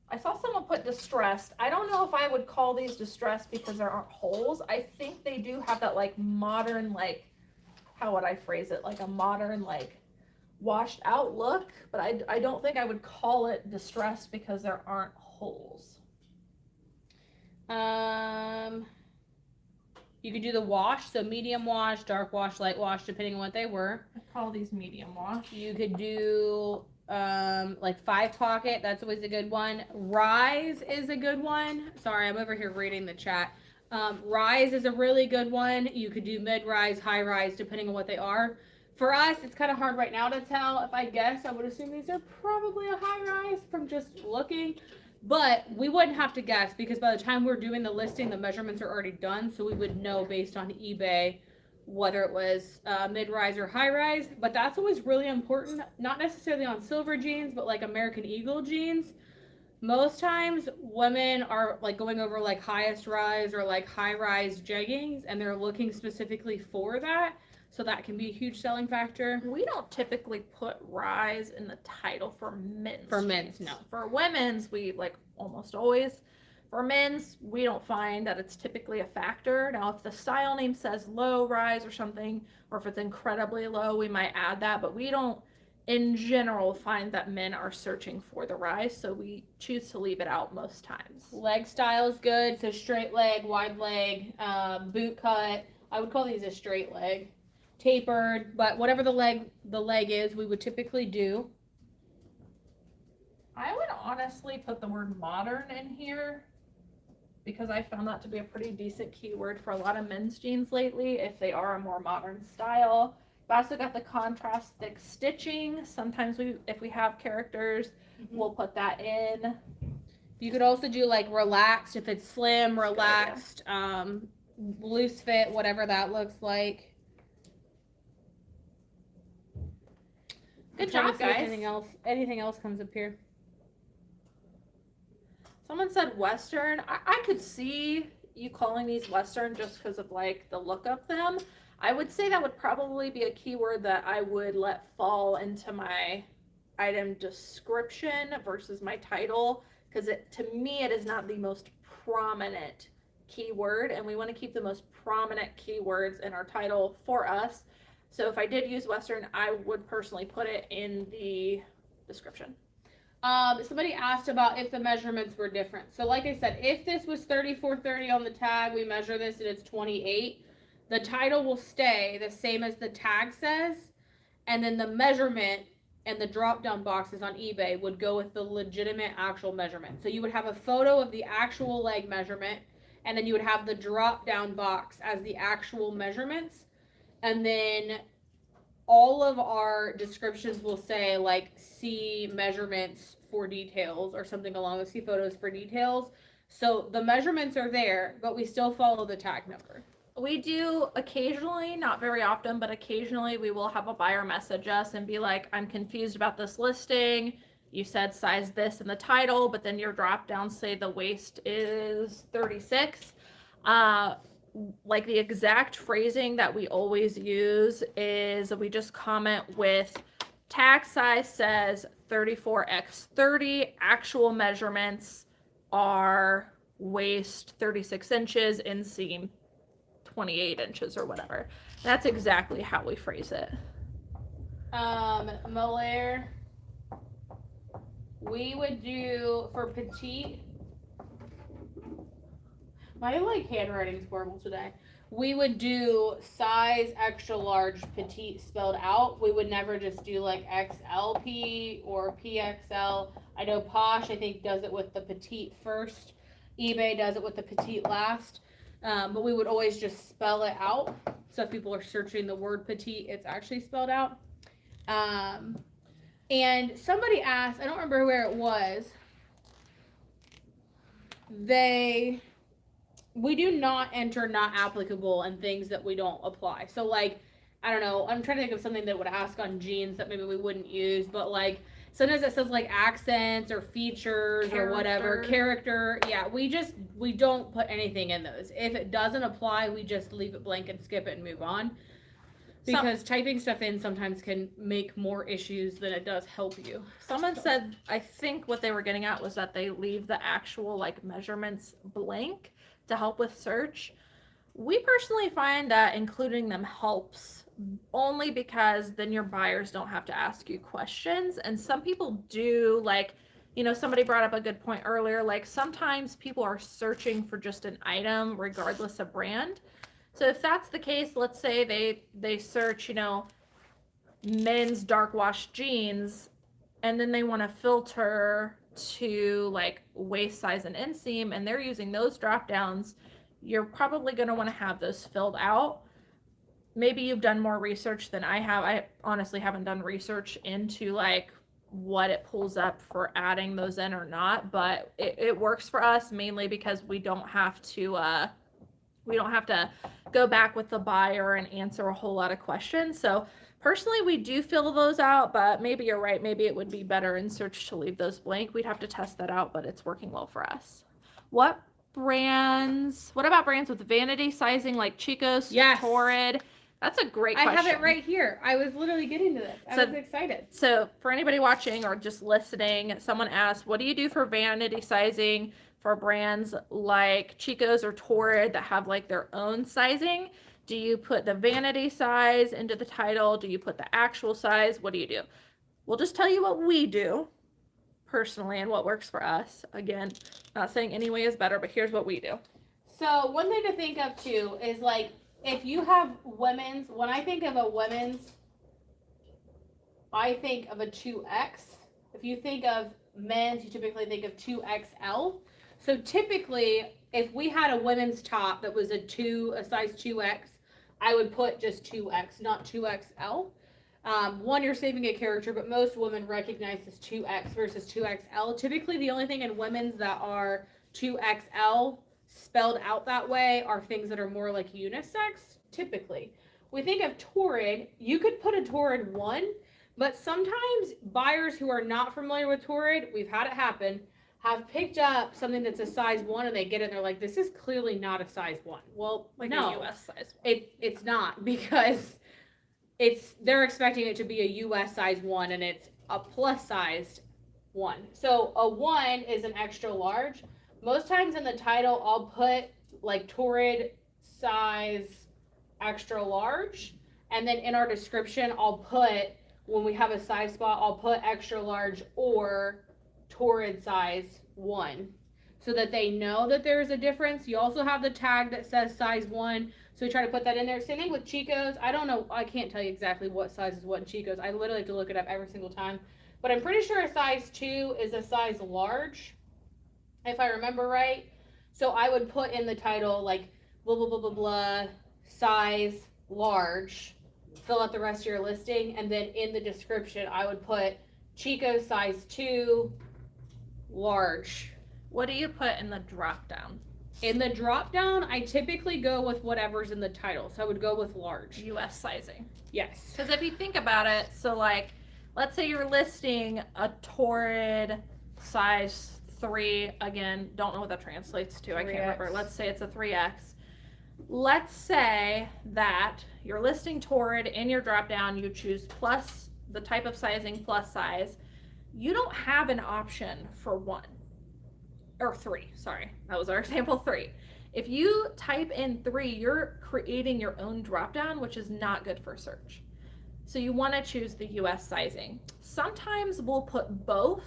I saw someone put distressed. I don't know if I would call these distressed because there aren't holes. I think they do have that like modern, like, how would I phrase it? Like a modern, like washed out look, but I don't think I would call it distressed because there aren't holes. You could do the wash, so medium wash, dark wash, light wash, depending on what they were. I call these medium wash. You could do like 5 pocket. That's always a good one. Rise is a good one. Sorry, I'm over here reading the chat. Rise is a really good one. You could do mid rise, high rise, depending on what they are. For us, it's kind of hard right now to tell. If I guess, I would assume these are probably a high rise from just looking. But we wouldn't have to guess because by the time we're doing the listing, the measurements are already done. So we would know based on eBay whether it was mid-rise or high-rise. But that's always really important. Not necessarily on silver jeans, but like American Eagle jeans. Most times women are like going over like highest rise or like high-rise jeggings, and they're looking specifically for that. So that can be a huge selling factor. We don't typically put rise in the title for men's. For men's, no. For women's, we like almost always. For men's, we don't find that it's typically a factor. Now, if the style name says low rise or something, or if it's incredibly low, we might add that. But we don't, in general, find that men are searching for the rise. So we choose to leave it out most times. Leg style is good. So straight leg, wide leg, boot cut. I would call these a straight leg. Tapered, but whatever the leg is, we would typically do. I would honestly put the word modern in here because I found that to be a pretty decent keyword for a lot of men's jeans lately if they are a more modern style. I've also got the contrast thick stitching. Sometimes if we have characters, we'll put that in. You could also do like relaxed if it's slim, relaxed, loose fit, whatever that looks like. Good job, guys. Anything else comes up here? Someone said Western. I could see you calling these Western just because of like the look of them. I would say that would probably be a keyword that I would let fall into my item description versus my title, because to me it is not the most prominent keyword, and we want to keep the most prominent keywords in our title for us. So if I did use Western, I would personally put it in the description. Somebody asked about if the measurements were different. So like I said, if this was 3430 on the tag, we measure this and it's 28. The title will stay the same as the tag says, and then the measurement and the drop-down boxes on eBay would go with the legitimate actual measurement. So you would have a photo of the actual leg measurement, and then you would have the drop-down box as the actual measurements. And then all of our descriptions will say like see measurements for details or something along with see photos for details. So the measurements are there, but we still follow the tag number. We do occasionally, not very often, but occasionally we will have a buyer message us and be like, I'm confused about this listing. You said size this in the title, but then your drop down say the waist is 36. Like the exact phrasing that we always use is we just comment with tag size says 34x30, actual measurements are waist 36 inches, inseam 28 inches or whatever. That's exactly how we phrase it. Molaire. We would do for petite. My like handwriting's horrible today. We would do size extra large petite spelled out. We would never just do like XLP or PXL. I know Posh, I think, does it with the petite first. eBay does it with the petite last. But we would always just spell it out. So if people are searching the word petite, it's actually spelled out. And somebody asked, I don't remember where it was. We do not enter not applicable and things that we don't apply. So like, I don't know, I'm trying to think of something that would ask on jeans that maybe we wouldn't use, but like sometimes it says like accents or features or whatever, character. Yeah, we don't put anything in those. If it doesn't apply, we just leave it blank and skip it and move on. Because typing stuff in sometimes can make more issues than it does help you. Someone said, I think what they were getting at was that they leave the actual like measurements blank to help with search. We personally find that including them helps only because then your buyers don't have to ask you questions. And some people do, like, you know, somebody brought up a good point earlier, like sometimes people are searching for just an item regardless of brand. So if that's the case, let's say they search, you know, men's dark wash jeans, and then they want to filter to like waist size and inseam, and they're using those drop downs, you're probably going to want to have those filled out. Maybe you've done more research than I have. I honestly haven't done research into like what it pulls up for adding those in or not, but it works for us mainly because we don't have to go back with the buyer and answer a whole lot of questions. So personally, we do fill those out, but maybe you're right. Maybe it would be better in search to leave those blank. We'd have to test that out, but it's working well for us. What about brands with vanity sizing like Chico's, yes. Torrid? That's a great question. I have it right here. I was literally getting to this. I was excited. So for anybody watching or just listening, someone asked, what do you do for vanity sizing for brands like Chico's or Torrid that have like their own sizing? Do you put the vanity size into the title? Do you put the actual size? What do you do? We'll just tell you what we do personally and what works for us. Again, not saying any way is better, but here's what we do. So one thing to think of too is like, if you have women's, when I think of a women's, I think of a 2X. If you think of men's, you typically think of 2XL. So typically, if we had a women's top that was a size 2X, I would put just 2X, not 2XL. One, you're saving a character, but most women recognize this 2X versus 2XL. Typically, the only thing in women's that are 2XL spelled out that way are things that are more like unisex, typically. We think of Torrid, you could put a Torrid 1, but sometimes buyers who are not familiar with Torrid, we've had it happen, have picked up something that's a size 1 and they get it and they're like, this is clearly not a size 1. Well, like no, a US size 1. It's not, because they're expecting it to be a US size 1 and it's a plus sized 1. So a 1 is an extra large. Most times in the title, I'll put like Torrid size extra large. And then in our description, I'll put, when we have a size spot, I'll put extra large or Torrid size 1. So that they know that there's a difference. You also have the tag that says size 1. So we try to put that in there. Same thing with Chico's. I don't know. I can't tell you exactly what size is what in Chico's. I literally have to look it up every single time. But I'm pretty sure a size 2 is a size large, if I remember right. So I would put in the title like blah, blah, blah, blah, blah, size large, fill out the rest of your listing. And then in the description, I would put Chico size 2 large. What do you put in the drop down? In the drop down, I typically go with whatever's in the title. So I would go with large. US sizing. Yes. Because if you think about it, so like, let's say you're listing a Torrid size 3, again, don't know what that translates to. 3X. I can't remember. Let's say it's a 3X. Let's say that you're listing Torrid in your drop down, you choose plus the type of sizing plus size. You don't have an option for 1 or 3. Sorry, that was our example 3. If you type in 3, you're creating your own drop down, which is not good for search. So you want to choose the US sizing. Sometimes we'll put both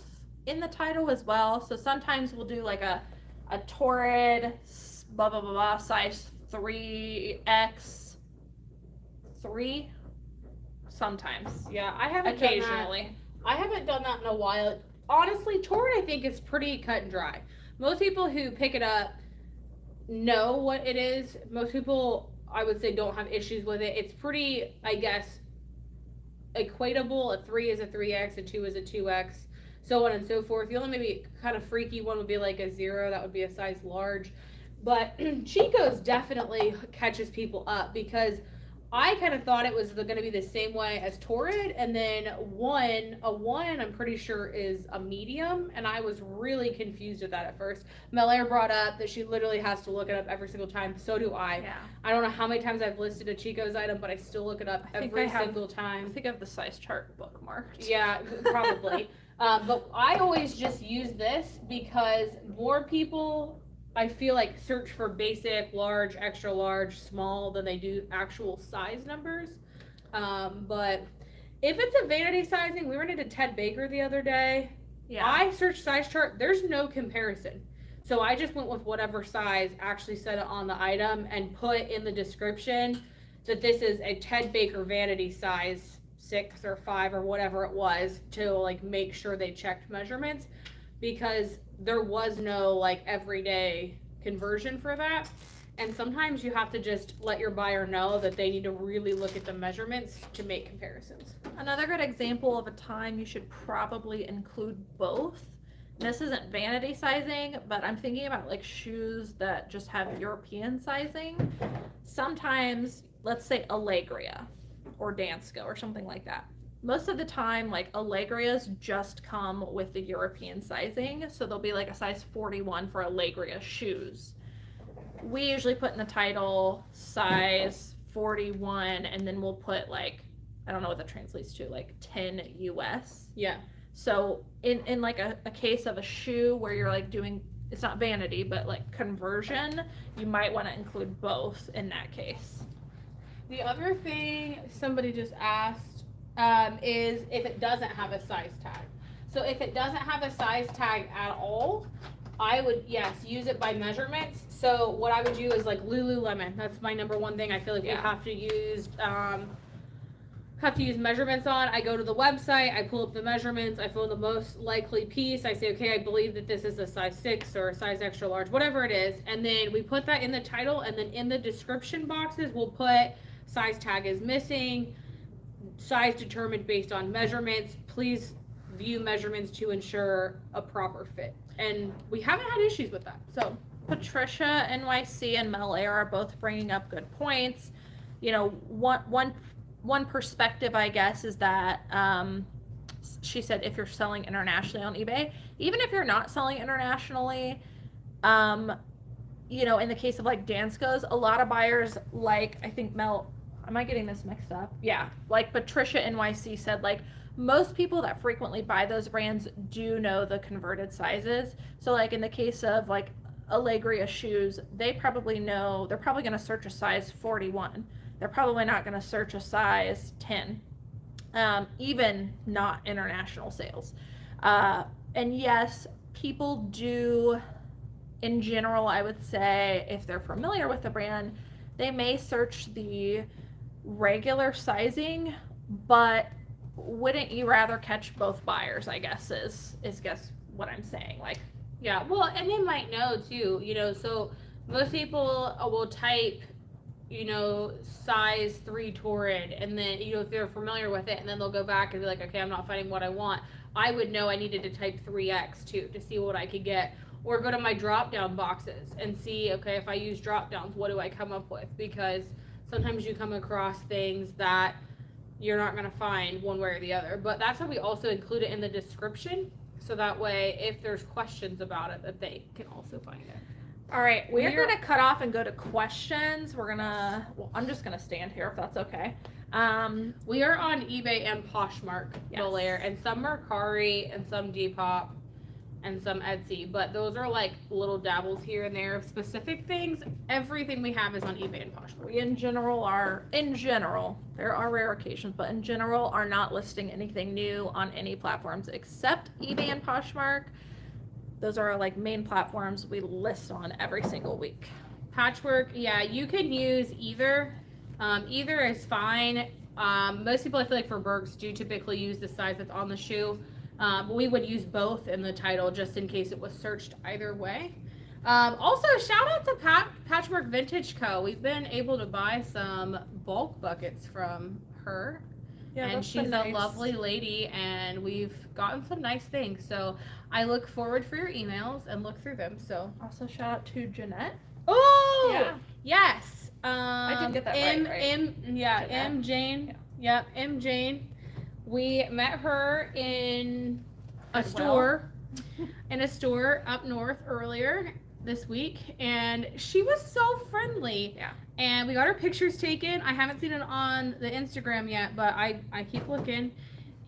in the title as well. So sometimes we'll do like a torrid blah blah blah, blah size 3x 3 sometimes. Yeah, I haven't Occasionally. done that. I haven't done that in a while. Honestly, torrid I think is pretty cut and dry. Most people who pick it up know what it is. Most people, I would say, don't have issues with it. It's pretty, I guess, equatable. A 3 is a 3x, a 2 is a 2x, so on and so forth. The only maybe kind of freaky one would be like a 0. That would be a size large. But Chico's definitely catches people up because I kind of thought it was going to be the same way as Torrid, and then a 1 I'm pretty sure is a medium, and I was really confused with that at first. Melaire brought up that she literally has to look it up every single time. So do I. Yeah. I don't know how many times I've listed a Chico's item, but I still look it up every single time. I think I have the size chart bookmarked. Yeah, probably. But I always just use this because more people, I feel like, search for basic, large, extra large, small than they do actual size numbers. But if it's a vanity sizing, we ran into Ted Baker the other day. Yeah. I searched size chart. There's no comparison. So I just went with whatever size actually said it on the item and put in the description that this is a Ted Baker vanity size 6 or 5 or whatever it was to like make sure they checked measurements, because there was no like everyday conversion for that. And sometimes you have to just let your buyer know that they need to really look at the measurements to make comparisons. Another good example of a time you should probably include both. This isn't vanity sizing, but I'm thinking about like shoes that just have European sizing. Sometimes, let's say Allegria or Dansko or something like that. Most of the time, like Allegrias just come with the European sizing. So there'll be like a size 41 for Allegria shoes. We usually put in the title size 41, and then we'll put like, I don't know what that translates to, like 10 US. Yeah. So in like a case of a shoe where you're like doing, it's not vanity, but like conversion, you might want to include both in that case. The other thing somebody just asked is if it doesn't have a size tag. So if it doesn't have a size tag at all, I would, yes, use it by measurements. So what I would do is like Lululemon. That's my number one thing I feel like we have to use measurements on. I go to the website, I pull up the measurements, I fill in the most likely piece. I say, okay, I believe that this is a size 6 or a size extra large, whatever it is. And then we put that in the title, and then in the description boxes, we'll put size tag is missing, size determined based on measurements. Please view measurements to ensure a proper fit. And we haven't had issues with that. So Patricia NYC and Melaire are both bringing up good points. You know, one perspective, I guess, is that she said if you're selling internationally on eBay, even if you're not selling internationally, you know, in the case of like Dansko's, a lot of buyers, like, I think am I getting this mixed up? Yeah, like Patricia NYC said, like, most people that frequently buy those brands do know the converted sizes. So like in the case of like Allegria shoes, they probably know, they're probably going to search a size 41. They're probably not going to search a size 10, even not international sales. And yes, people do, in general, I would say, if they're familiar with the brand, they may search the regular sizing, but wouldn't you rather catch both buyers, I guess, is guess what I'm saying. Like, yeah, well, and they might know too, you know, so most people will type, you know, size 3 Torrid, and then, you know, if they're familiar with it, and then they'll go back and be like, okay, I'm not finding what I want. I would know I needed to type 3X too to see what I could get, or go to my drop down boxes and see, okay, if I use drop downs, what do I come up with? Because sometimes you come across things that you're not going to find one way or the other. But that's how we also include it in the description, so that way if there's questions about it, that they can also find it. All right, we're going to cut off and go to questions. We're going to, well, I'm just going to stand here if that's okay. We are on eBay and Poshmark, yes. Belaire, and some Mercari and some Depop. and some Etsy, but those are like little dabbles here and there of specific things. Everything we have is on eBay and Poshmark. We in general, there are rare occasions, but in general are not listing anything new on any platforms except eBay and Poshmark. Those are our like main platforms we list on every single week. Patchwork, yeah, you can use either. Either is fine. Most people, I feel like for Bergs, do typically use the size that's on the shoe. We would use both in the title just in case it was searched either way. Also, shout out to Patchwork Vintage Co. We've been able to buy some bulk buckets from her. Yeah, and she's a lovely lady, and we've gotten some nice things. So I look forward for your emails and look through them. So also shout out to Jeanette. Oh, yeah. Yes. I did get that right? M Jane. Yeah. Yep, M Jane. We met her in a store up north earlier this week, and she was so friendly. Yeah. And we got her pictures taken. I haven't seen it on the Instagram yet, but I keep looking,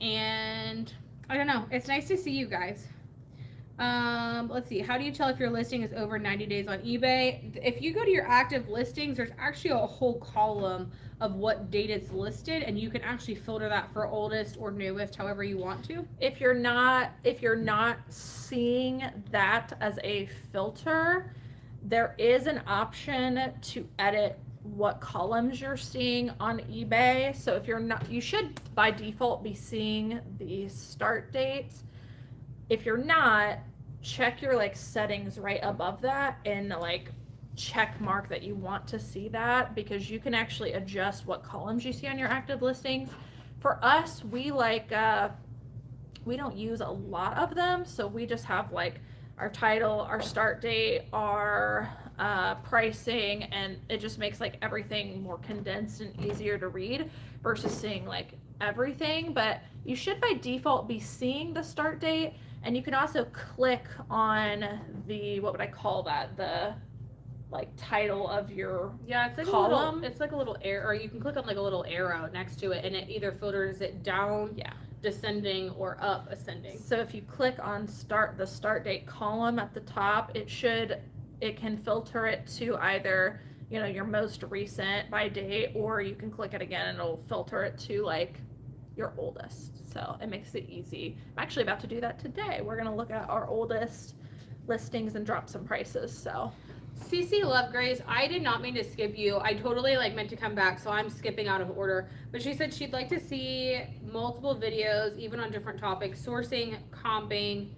and I don't know. It's nice to see you guys. Let's see. How do you tell if your listing is over 90 days on eBay? If you go to your active listings, there's actually a whole column of what date it's listed, and you can actually filter that for oldest or newest, however you want to. If you're not seeing that as a filter, there is an option to edit what columns you're seeing on eBay. So if you're not, you should by default be seeing the start dates. If you're not, check your like settings right above that and like check mark that you want to see that, because you can actually adjust what columns you see on your active listings. For us, we like we don't use a lot of them, so we just have like our title, our start date, our pricing, and it just makes like everything more condensed and easier to read versus seeing like everything. But you should by default be seeing the start date, and you can also click on the, what would I call that, the like title of your it's like column. It's like a little arrow, or you can click on like a little arrow next to it, and it either filters it down, descending, or up, ascending. So if you click on the start date column at the top, it can filter it to either, you know, your most recent by date, or you can click it again and it'll filter it to like your oldest. So it makes it easy. I'm actually about to do that today. We're gonna look at our oldest listings and drop some prices. So CC Lovegrace, I did not mean to skip you. I totally like meant to come back, so I'm skipping out of order. But she said she'd like to see multiple videos, even on different topics, sourcing, comping.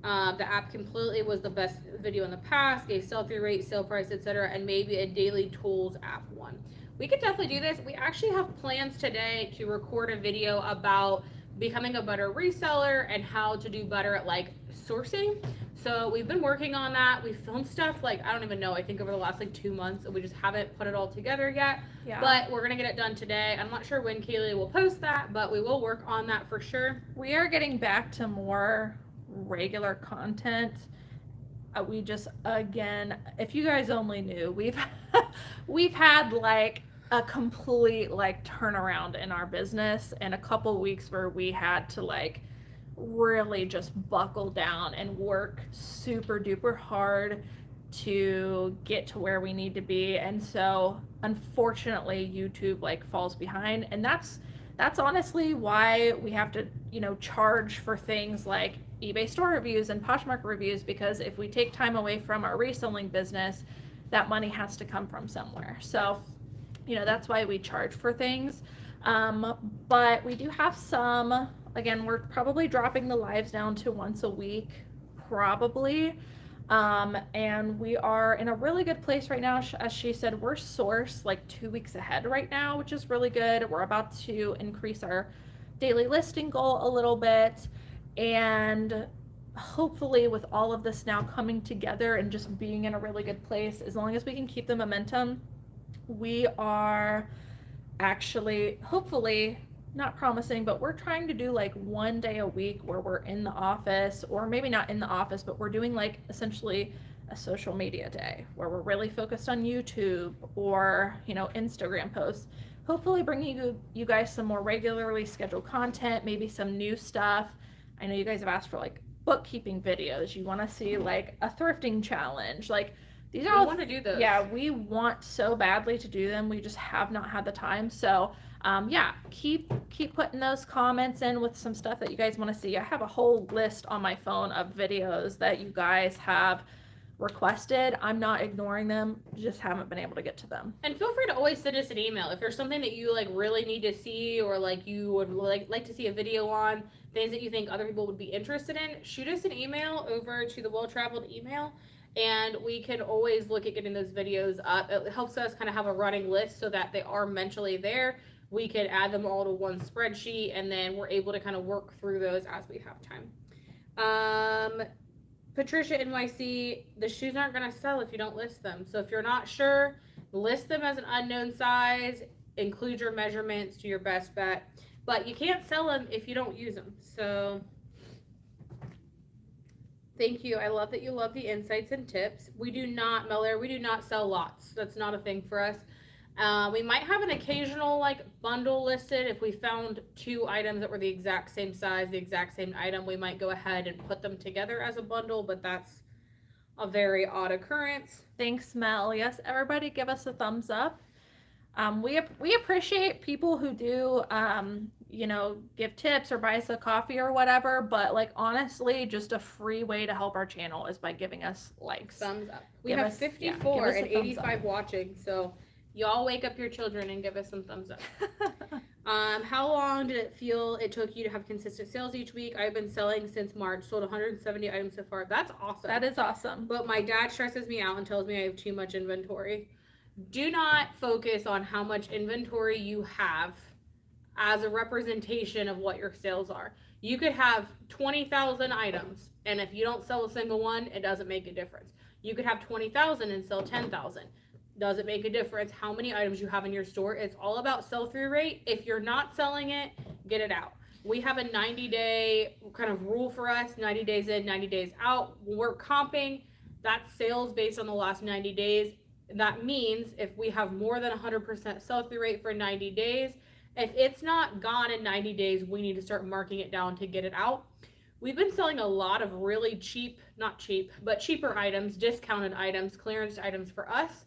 The app completely was the best video in the past, gave sell-through rate, sale price, etc., and maybe a daily tools app one. We could definitely do this. We actually have plans today to record a video about becoming a better reseller and how to do better at like sourcing. So we've been working on that. We filmed stuff like, I don't even know, I think over the last like 2 months, and we just haven't put it all together yet. Yeah. But we're gonna get it done today. I'm not sure when Cayley will post that, but we will work on that for sure. We are getting back to more regular content. We just, again, if you guys only knew, we've had like a complete like turnaround in our business, and a couple weeks where we had to like really just buckle down and work super duper hard to get to where we need to be. And so unfortunately YouTube like falls behind, and that's honestly why we have to, you know, charge for things like eBay store reviews and Poshmark reviews, because if we take time away from our reselling business, that money has to come from somewhere. So, you know, that's why we charge for things. But we do have some, again, we're probably dropping the lives down to once a week, probably. And we are in a really good place right now. As she said, we're sourced like 2 weeks ahead right now, which is really good. We're about to increase our daily listing goal a little bit. And hopefully with all of this now coming together and just being in a really good place, as long as we can keep the momentum, we are actually, hopefully, not promising, but we're trying to do like 1 day a week where we're in the office, or maybe not in the office, but we're doing like essentially a social media day where we're really focused on YouTube or, you know, Instagram posts. Hopefully bringing you guys some more regularly scheduled content, maybe some new stuff. I know you guys have asked for like bookkeeping videos. You want to see like a thrifting challenge. Like these are We all want to do those. Yeah, we want so badly to do them. We just have not had the time. So yeah, keep putting those comments in with some stuff that you guys want to see. I have a whole list on my phone of videos that you guys have requested. I'm not ignoring them, just haven't been able to get to them. And feel free to always send us an email if there's something that you like really need to see, or like you would like to see a video on, things that you think other people would be interested in. Shoot us an email over to the Well Traveled email, and we can always look at getting those videos up. It helps us kind of have a running list so that they are mentally there. We can add them all to one spreadsheet, and then we're able to kind of work through those as we have time. Patricia NYC, the shoes aren't going to sell if you don't list them. So if you're not sure, list them as an unknown size, include your measurements to your best bet. But you can't sell them if you don't use them. So thank you. I love that you love the insights and tips. We do not, Miller, we do not sell lots. That's not a thing for us. We might have an occasional like bundle listed. If we found 2 items that were the exact same size, the exact same item, we might go ahead and put them together as a bundle, but that's a very odd occurrence. Thanks, Mel. Yes, everybody give us a thumbs up. We appreciate people who do, you know, give tips or buy us a coffee or whatever, but like honestly, just a free way to help our channel is by giving us likes. Thumbs up. We have 54 and 85 watching, so y'all wake up your children and give us some thumbs up. How long did it feel it took you to have consistent sales each week? I've been selling since March, sold 170 items so far. That's awesome. That is awesome. But my dad stresses me out and tells me I have too much inventory. Do not focus on how much inventory you have as a representation of what your sales are. You could have 20,000 items, and if you don't sell a single one, it doesn't make a difference. You could have 20,000 and sell 10,000. Doesn't make a difference how many items you have in your store. It's all about sell-through rate. If you're not selling it, get it out. We have a 90-day kind of rule for us, 90 days in, 90 days out. When we're comping, that's sales based on the last 90 days. That means if we have more than 100% sell-through rate for 90 days, if it's not gone in 90 days, we need to start marking it down to get it out. We've been selling a lot of really cheap, not cheap, but cheaper items, discounted items, clearance items for us.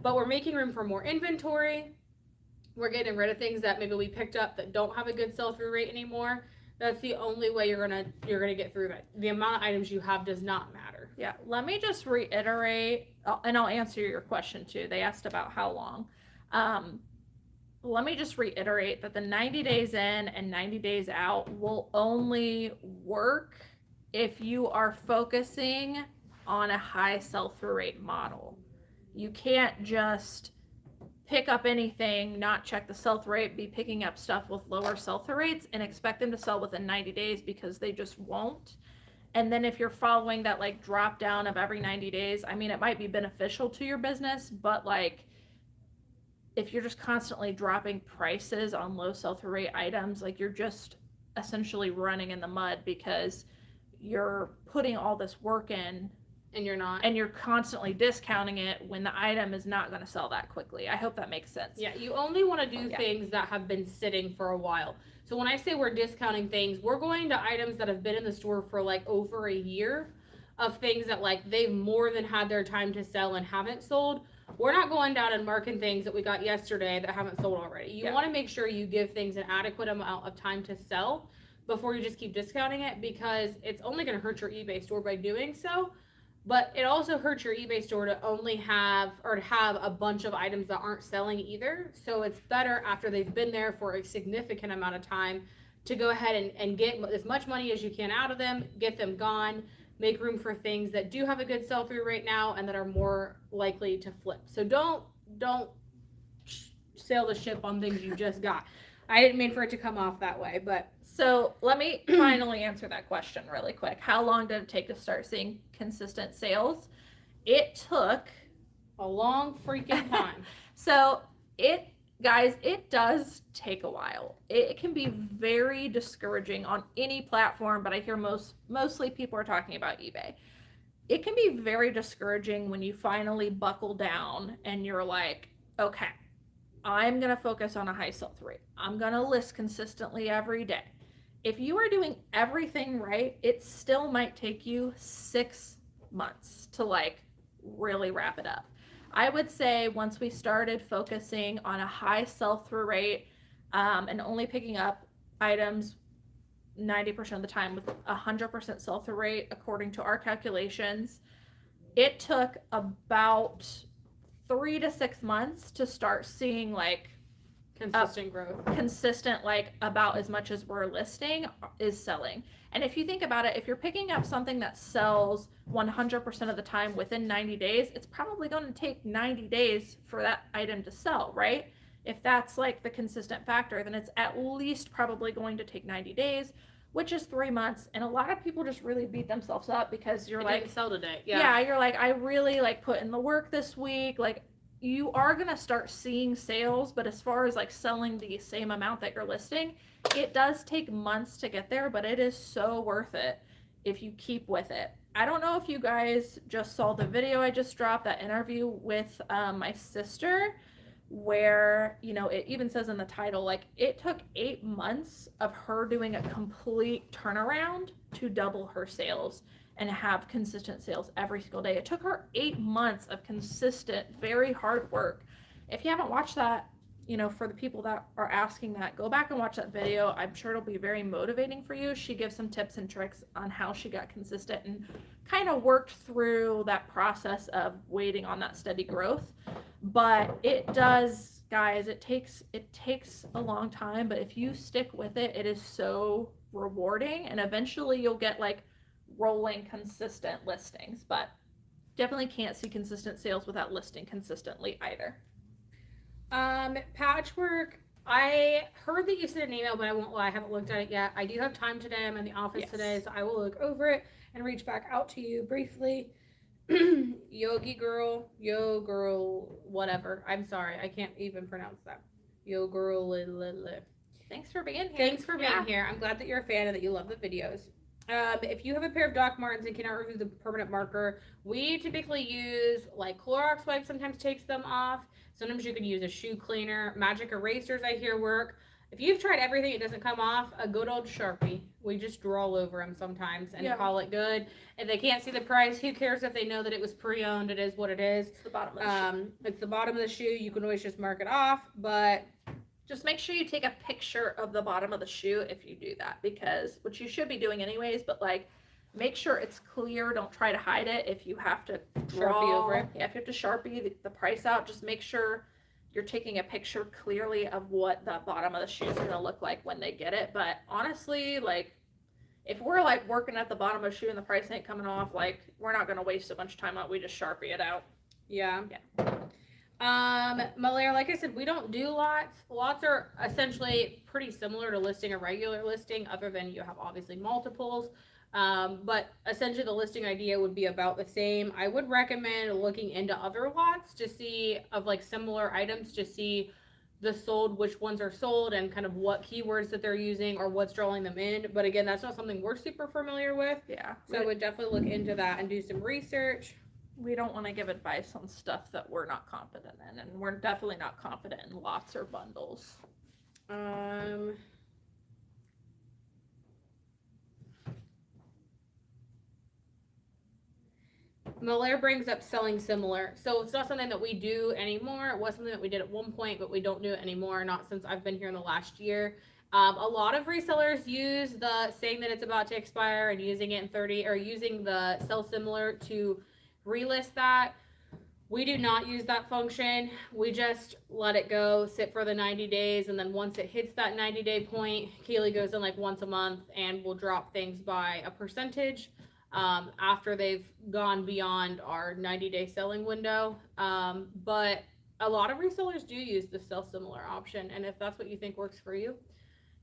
But we're making room for more inventory. We're getting rid of things that maybe we picked up that don't have a good sell-through rate anymore. That's the only way you're gonna get through that. The amount of items you have does not matter. Yeah, let me just reiterate, and I'll answer your question too. They asked about how long. Let me just reiterate that the 90 days in and 90 days out will only work if you are focusing on a high sell-through rate model. You can't just pick up anything, not check the sell-through rate, be picking up stuff with lower sell-through rates and expect them to sell within 90 days because they just won't. And then if you're following that like drop down of every 90 days, I mean, it might be beneficial to your business, but like if you're just constantly dropping prices on low sell-through rate items, like you're just essentially running in the mud because you're putting all this work in and you're not, and you're constantly discounting it when the item is not going to sell that quickly. I hope that makes sense. Yeah, you only want to do things that have been sitting for a while. So when I say we're discounting things, we're going to items that have been in the store for like over a year, of things that like they've more than had their time to sell and haven't sold. We're not going down and marking things that we got yesterday that haven't sold already. You want to make sure you give things an adequate amount of time to sell before you just keep discounting it, because it's only going to hurt your eBay store by doing so. But it also hurts your eBay store to only have a bunch of items that aren't selling either. So it's better after they've been there for a significant amount of time to go ahead and get as much money as you can out of them, get them gone, make room for things that do have a good sell-through right now and that are more likely to flip. So don't sail the ship on things you just got. I didn't mean for it to come off that way, but. So let me finally answer that question really quick. How long did it take to start seeing consistent sales? It took a long freaking time. So it does take a while. It can be very discouraging on any platform, but I hear mostly people are talking about eBay. It can be very discouraging when you finally buckle down and you're like, okay, I'm going to focus on a high sell-through rate. I'm going to list consistently every day. If you are doing everything right, it still might take you 6 months to like really wrap it up. I would say once we started focusing on a high sell-through rate, and only picking up items 90% of the time with 100% sell-through rate, according to our calculations, it took about 3 to 6 months to start seeing like consistent growth. Consistent, like about as much as we're listing is selling. And if you think about it, if you're picking up something that sells 100% of the time within 90 days, it's probably going to take 90 days for that item to sell, right? If that's like the consistent factor, then it's at least probably going to take 90 days, which is 3 months. And a lot of people just really beat themselves up because you're like, didn't sell today. Yeah, you're like, I really like put in the work this week. Like, you are going to start seeing sales, but as far as like selling the same amount that you're listing, it does take months to get there, but it is so worth it if you keep with it. I don't know if you guys just saw the video I just dropped, that interview with my sister, where, you know, it even says in the title, like, it took 8 months of her doing a complete turnaround to double her sales and have consistent sales every single day. It took her 8 months of consistent, very hard work. If you haven't watched that, you know, for the people that are asking that, go back and watch that video. I'm sure it'll be very motivating for you. She gives some tips and tricks on how she got consistent and kind of worked through that process of waiting on that steady growth. But it does, guys, it takes a long time, but if you stick with it, it is so rewarding, and eventually you'll get like rolling consistent listings. But definitely can't see consistent sales without listing consistently either. Patchwork, I heard that you sent an email, but I won't lie, I haven't looked at it yet. I do have time today. I'm in the office today, so I will look over it and reach back out to you briefly. Yo girl, whatever. I'm sorry, I can't even pronounce that. Yo girl. Thanks for being here. Thanks for being here. I'm glad that you're a fan and that you love the videos. If you have a pair of Doc Martens and cannot remove the permanent marker, we typically use like Clorox wipes, sometimes takes them off. Sometimes you can use a shoe cleaner. Magic erasers, I hear, work. If you've tried everything, it doesn't come off, a good old Sharpie. We just draw over them sometimes and call it good. If they can't see the price, who cares if they know that it was pre-owned? It is what it is. It's the bottom of the shoe. It's the bottom of the shoe. You can always just mark it off, but just make sure you take a picture of the bottom of the shoe if you do that, because, which you should be doing anyways, but like, make sure it's clear. Don't try to hide it. If you have to Sharpie over it. Yeah, if you have to Sharpie the price out, just make sure you're taking a picture clearly of what the bottom of the shoe is going to look like when they get it. But honestly, like, if we're like working at the bottom of a shoe and the price ain't coming off, like, we're not going to waste a bunch of time on it. We just Sharpie it out. Yeah. Malaire, like I said, we don't do lots. Lots are essentially pretty similar to listing a regular listing, other than you have obviously multiples. But essentially the listing idea would be about the same. I would recommend looking into other lots to see, of like similar items, to see the sold, which ones are sold, and kind of what keywords that they're using or what's drawing them in. But again, that's not something we're super familiar with. Yeah. So I would definitely look into that and do some research. We don't want to give advice on stuff that we're not confident in, and we're definitely not confident in lots or bundles. Malaire brings up selling similar. So it's not something that we do anymore. It was something that we did at one point, but we don't do it anymore, not since I've been here in the last year. A lot of resellers use the saying that it's about to expire and using it in 30, or using the sell similar to relist that. We do not use that function. We just let it go, sit for the 90 days, and then once it hits that 90-day point, Cayley goes in like once a month and will drop things by a percentage after they've gone beyond our 90-day selling window. But a lot of resellers do use the sell similar option, and if that's what you think works for you,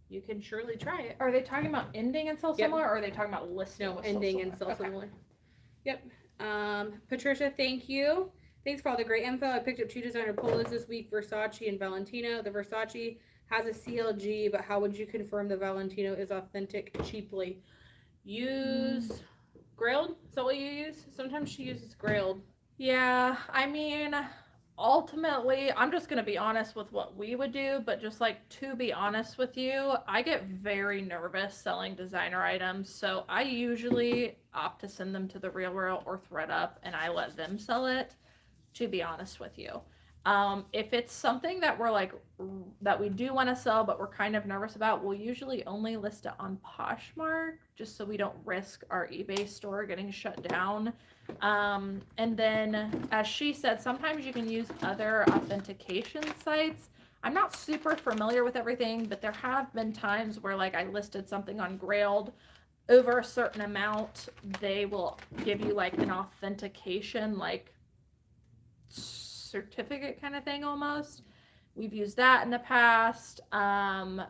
you can surely try it. Are they talking about ending and sell similar, or are they talking about listing? No, ending and sell similar. Yep. Patricia, thank you. Thanks for all the great info. I picked up 2 designer polos this week, Versace and Valentino. The Versace has a CLG, but how would you confirm the Valentino is authentic cheaply? Use Grailed? Is that what you use? Sometimes she uses Grailed. Yeah, I mean, ultimately, I'm just going to be honest with what we would do, but just like to be honest with you, I get very nervous selling designer items. So I usually opt to send them to the Real Real or ThreadUp and I let them sell it, to be honest with you. If it's something that we're like, that we do want to sell, but we're kind of nervous about, we'll usually only list it on Poshmark just so we don't risk our eBay store getting shut down. And then, as she said, sometimes you can use other authentication sites. I'm not super familiar with everything, but there have been times where, like, I listed something on Grailed over a certain amount, they will give you like an authentication, like certificate kind of thing almost. We've used that in the past. Mercari,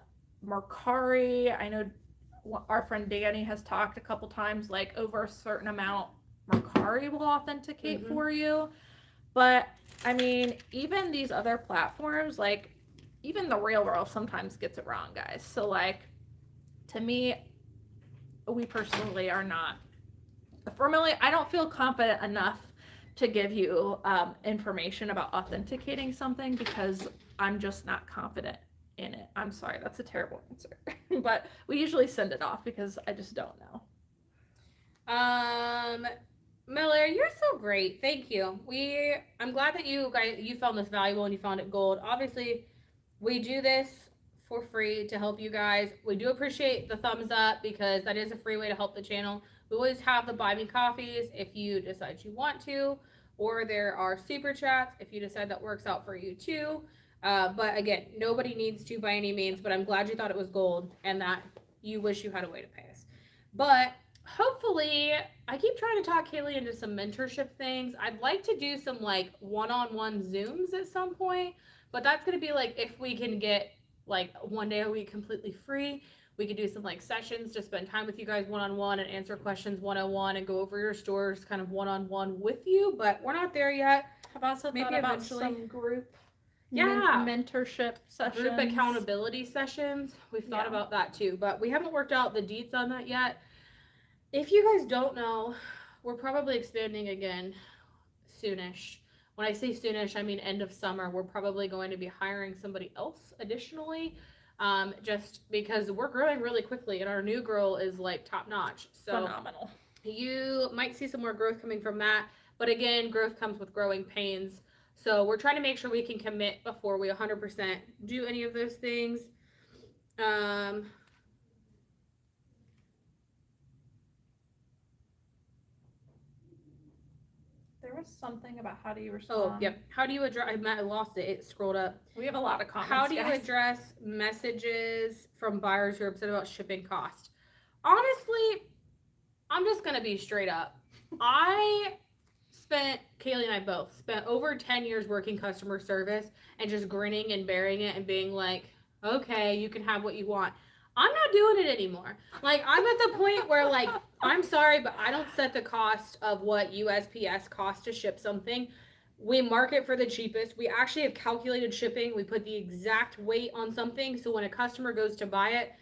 I know our friend Danny has talked a couple times, like over a certain amount, Mercari will authenticate for you. But I mean, even these other platforms, like even the Real World sometimes gets it wrong, guys. So like, to me, we personally are not formally, I don't feel confident enough to give you information about authenticating something because I'm just not confident in it. I'm sorry, that's a terrible answer. But we usually send it off because I just don't know. Miller, you're so great. Thank you. I'm glad that you found this valuable and you found it gold. Obviously, we do this for free to help you guys. We do appreciate the thumbs up because that is a free way to help the channel. We always have the buy me coffees if you decide you want to, or there are super chats if you decide that works out for you too. But again, nobody needs to by any means, but I'm glad you thought it was gold and that you wish you had a way to pay us. But hopefully, I keep trying to talk Cayley into some mentorship things. I'd like to do some like one-on-one Zooms at some point, but that's going to be like if we can get like one day a week completely free. We could do some like sessions to spend time with you guys one-on-one and answer questions one-on-one and go over your stores kind of one-on-one with you, but we're not there yet. I've also maybe thought about eventually some group mentorship sessions. Group accountability sessions. We've thought about that too, but we haven't worked out the deets on that yet. If you guys don't know, we're probably expanding again soonish. When I say soonish, I mean end of summer. We're probably going to be hiring somebody else additionally, just because we're growing really quickly and our new girl is like top notch. So phenomenal. You might see some more growth coming from that. But again, growth comes with growing pains. So we're trying to make sure we can commit before we 100% do any of those things. There was something about how do you respond. Oh, yep. How do you address, I lost it. It scrolled up. We have a lot of comments, How do you address messages from buyers who are upset about shipping cost? Honestly, I'm just going to be straight up. Cayley and I both spent over 10 years working customer service and just grinning and bearing it and being like, okay, you can have what you want. I'm not doing it anymore. Like, I'm at the point where, like, I'm sorry, but I don't set the cost of what USPS costs to ship something. We market for the cheapest. We actually have calculated shipping. We put the exact weight on something. So when a customer goes to buy it,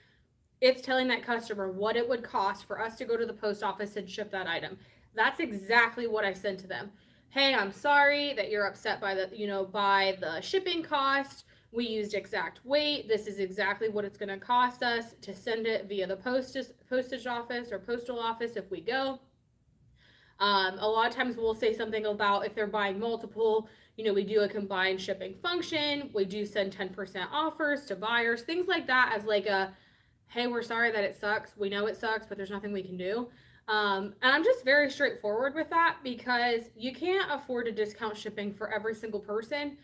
it's telling that customer what it would cost for us to go to the post office and ship that item. That's exactly what I sent to them. Hey, I'm sorry that you're upset by the shipping cost. We used exact weight. This is exactly what it's going to cost us to send it via the postage office or postal office if we go. A lot of times we'll say something about if they're buying multiple, we do a combined shipping function. We do send 10% offers to buyers, things like that as like a, hey, we're sorry that it sucks. We know it sucks, but there's nothing we can do. And I'm just very straightforward with that because you can't afford to discount shipping for every single person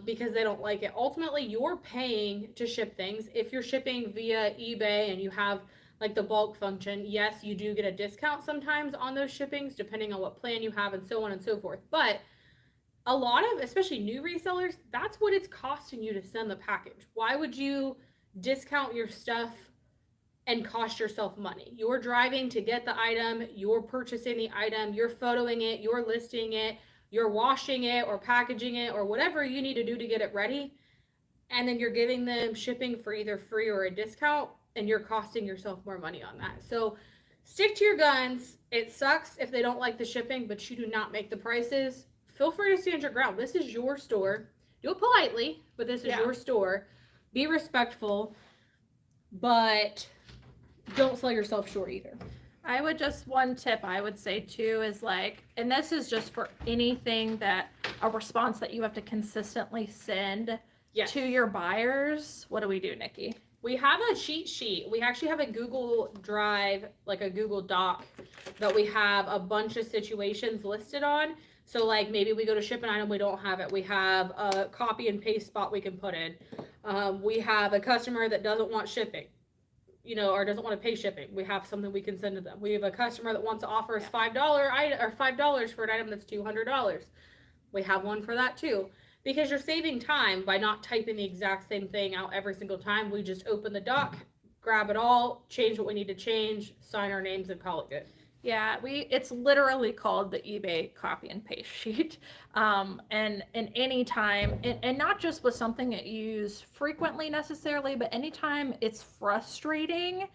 because they don't like it. Ultimately, you're paying to ship things. If you're shipping via eBay and you have like the bulk function, yes, you do get a discount sometimes on those shippings depending on what plan you have and so on and so forth. But a lot of, especially new resellers, that's what it's costing you to send the package. Why would you discount your stuff and cost yourself money? You're driving to get the item, you're purchasing the item, you're photoing it, you're listing it, you're washing it or packaging it or whatever you need to do to get it ready. And then you're giving them shipping for either free or a discount and you're costing yourself more money on that. So stick to your guns. It sucks if they don't like the shipping, but you do not make the prices. feel free to stand your ground. This is your store. Do it politely, but this is your store. Be respectful, but don't sell yourself short either. I would just, one tip I would say too is like, and this is just for anything that, a response that you have to consistently send to your buyers. What do we do, Nikki? We have a cheat sheet. We actually have a Google Drive, like a Google Doc, that we have a bunch of situations listed on. So like maybe we go to ship an item, we don't have it. We have a copy and paste spot we can put in. We have a customer that doesn't want shipping, you know, or doesn't want to pay shipping. We have something we can send to them. We have a customer that wants to offer us $5 for an item that's $200. We have one for that too. Because you're saving time by not typing the exact same thing out every single time. We just open the doc, grab it all, change what we need to change, sign our names, and call it good. Yeah, it's literally called the eBay copy and paste sheet. And any time, and not just with something that you use frequently necessarily, but anytime it's frustrating,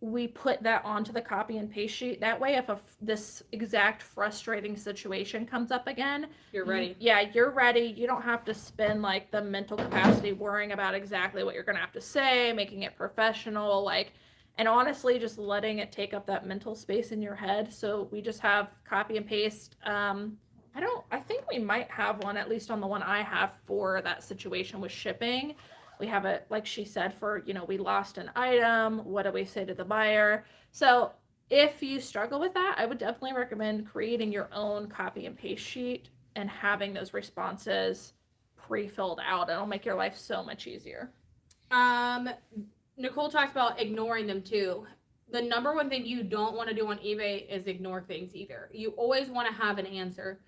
we put that onto the copy and paste sheet. That way, if this exact frustrating situation comes up again, you're ready. You're ready. You don't have to spend like the mental capacity worrying about exactly what you're going to have to say, making it professional, like, and honestly, just letting it take up that mental space in your head. So we just have copy and paste. I think we might have one, at least on the one I have, for that situation with shipping. We have it, like she said, for, you know, we lost an item. What do we say to the buyer? So if you struggle with that, I would definitely recommend creating your own copy and paste sheet and having those responses pre-filled out. It'll make your life so much easier. Nicole talks about ignoring them too. The number one thing you don't want to do on eBay is ignore things either. You always want to have an answer,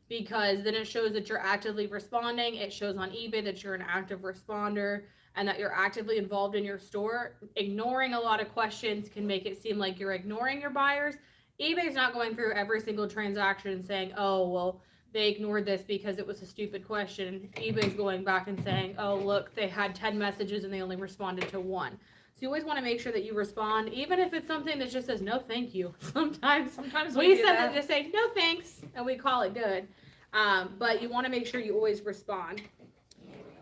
because then it shows that you're actively responding. It shows on eBay that you're an active responder and that you're actively involved in your store. Ignoring a lot of questions can make it seem like you're ignoring your buyers. eBay's not going through every single transaction and saying, oh, well, they ignored this because it was a stupid question. eBay's going back and saying, oh, look, they had 10 messages and they only responded to 1. So you always want to make sure that you respond, even if it's something that just says, no, thank you. Sometimes we send it to say, no, thanks, and we call it good. But you want to make sure you always respond.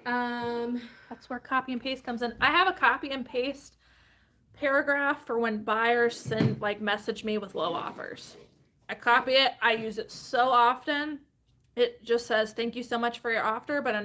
That's where copy and paste comes in. I have a copy and paste paragraph for when buyers message me with low offers. I copy it. I use it so often. It just says, thank you so much for your offer, but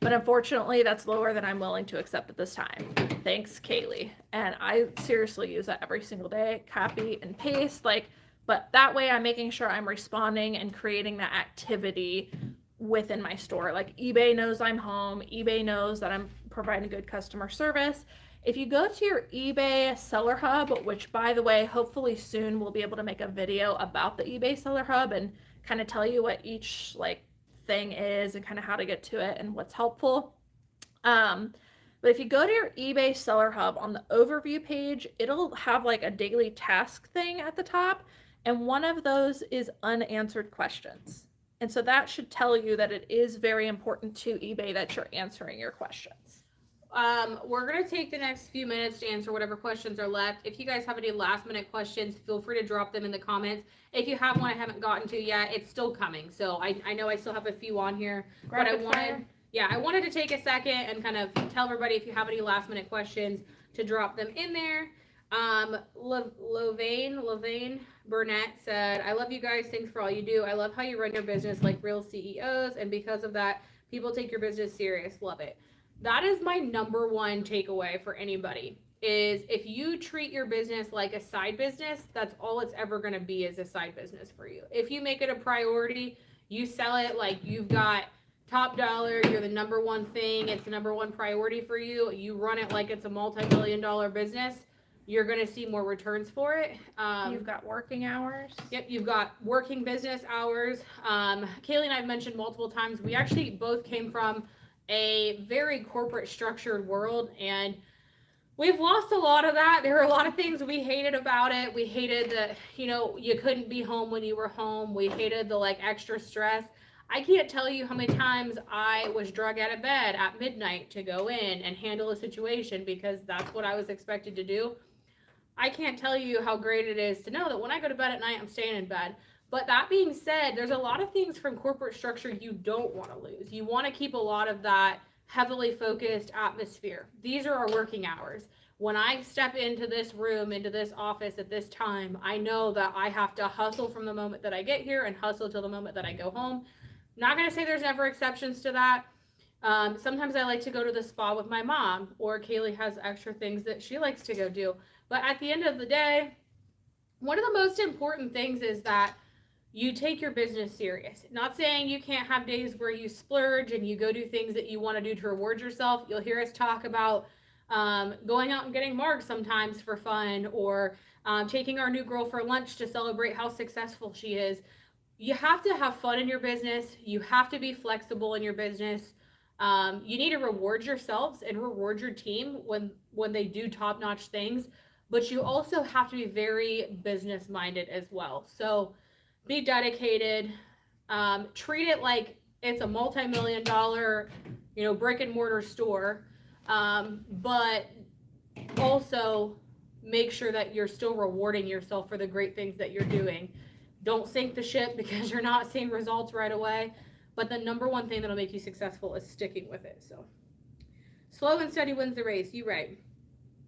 unfortunately that's lower than I'm willing to accept at this time. Thanks, Cayley. And I seriously use that every single day. Copy and paste, but that way I'm making sure I'm responding and creating that activity within my store. Like, eBay knows I'm home. eBay knows that I'm providing good customer service. If you go to your eBay Seller Hub, which, by the way, hopefully soon we'll be able to make a video about the eBay Seller Hub and kind of tell you what each thing is and kind of how to get to it and what's helpful. But if you go to your eBay Seller Hub, on the overview page, it'll have a daily task thing at the top, and one of those is unanswered questions. And so that should tell you that it is very important to eBay that you're answering your questions. We're going to take the next few minutes to answer whatever questions are left. If you guys have any last minute questions, feel free to drop them in the comments. If you have one I haven't gotten to yet, it's still coming. So I know I still have a few on here, but I wanted to take a second and kind of tell everybody, if you have any last minute questions, to drop them in there. Lavaine Burnett said, I love you guys. Thanks for all you do. I love how you run your business like real CEOs, and because of that, people take your business serious. Love it. That is my number one takeaway for anybody, is if you treat your business like a side business, that's all it's ever going to be, is a side business for you. If you make it a priority, you sell it like you've got top dollar, you're the number one thing, it's the number one priority for you, you run it like it's a multi-million-dollar business, you're going to see more returns for it. You've got working hours. Yep, you've got working business hours. Cayley and I have mentioned multiple times, we actually both came from a very corporate structured world, and we've lost a lot of that. There are a lot of things we hated about it. We hated that, you couldn't be home when you were home. We hated the extra stress. I can't tell you how many times I was drug out of bed at midnight to go in and handle a situation because that's what I was expected to do. I can't tell you how great it is to know that when I go to bed at night, I'm staying in bed. But that being said, there's a lot of things from corporate structure you don't want to lose. You want to keep a lot of that heavily focused atmosphere. These are our working hours. When I step into this room, into this office at this time, I know that I have to hustle from the moment that I get here and hustle till the moment that I go home. Not going to say there's never exceptions to that. Sometimes I like to go to the spa with my mom, or Cayley has extra things that she likes to go do. But at the end of the day, one of the most important things is that you take your business serious. Not saying you can't have days where you splurge and you go do things that you want to do to reward yourself. You'll hear us talk about going out and getting margs sometimes for fun, or taking our new girl for lunch to celebrate how successful she is. You have to have fun in your business. You have to be flexible in your business. You need to reward yourselves and reward your team when they do top-notch things, but you also have to be very business-minded as well. So be dedicated. Treat it like it's a multi-million-dollar, brick and mortar store, but also make sure that you're still rewarding yourself for the great things that you're doing. Don't sink the ship because you're not seeing results right away. But the number one thing that'll make you successful is sticking with it. So slow and steady wins the race. You right.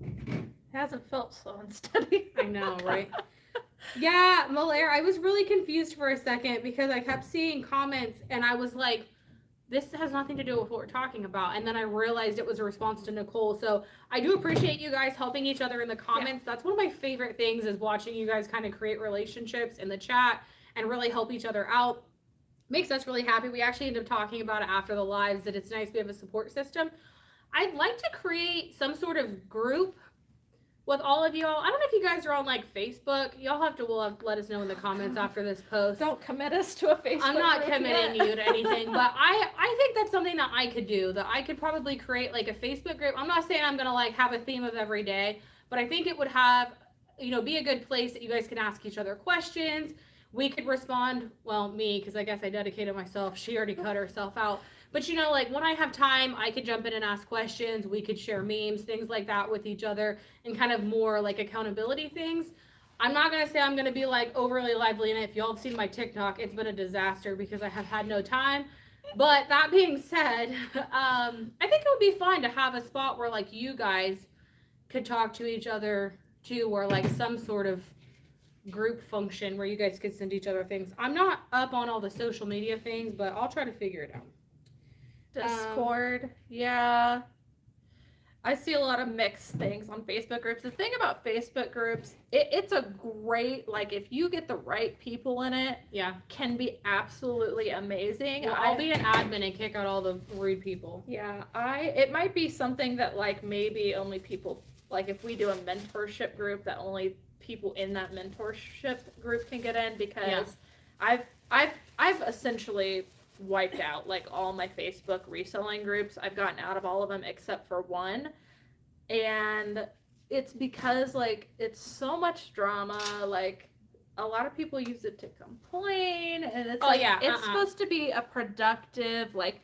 It hasn't felt slow and steady. I know, right? Yeah, Malaire, I was really confused for a second because I kept seeing comments and I was like, this has nothing to do with what we're talking about. And then I realized it was a response to Nicole. So I do appreciate you guys helping each other in the comments. Yeah. That's one of my favorite things, is watching you guys kind of create relationships in the chat and really help each other out. Makes us really happy. We actually ended up talking about it after the lives, that it's nice we have a support system. I'd like to create some sort of group with all of y'all. I don't know if you guys are on like Facebook. Y'all have to let us know in the comments after this post. Don't commit us to a Facebook I'm not group committing yet. you to anything, but I think that's something that I could do, that I could probably create like a Facebook group. I'm not saying I'm going to like have a theme of every day, but I think it would have, be a good place that you guys can ask each other questions. We could respond, well, me, because I guess I dedicated myself. She already cut herself out. But, like when I have time, I could jump in and ask questions. We could share memes, things like that with each other, and kind of more like accountability things. I'm not going to say I'm going to be like overly lively in it. If y'all have seen my TikTok, it's been a disaster because I have had no time. But that being said, I think it would be fun to have a spot where like you guys could talk to each other too, or like some sort of group function where you guys could send each other things. I'm not up on all the social media things, but I'll try to figure it out. Discord, yeah. I see a lot of mixed things on Facebook groups. The thing about Facebook groups, it's a great, like, if you get the right people in it, yeah, can be absolutely amazing. Well, I'll be an admin and kick out all the rude people. Yeah, it might be something that like maybe only people, like if we do a mentorship group, that only people in that mentorship group can get in, because I've essentially wiped out like all my Facebook reselling groups. I've gotten out of all of them except for one, and it's because like it's so much drama. Like a lot of people use it to complain, and it's it's supposed to be a productive, like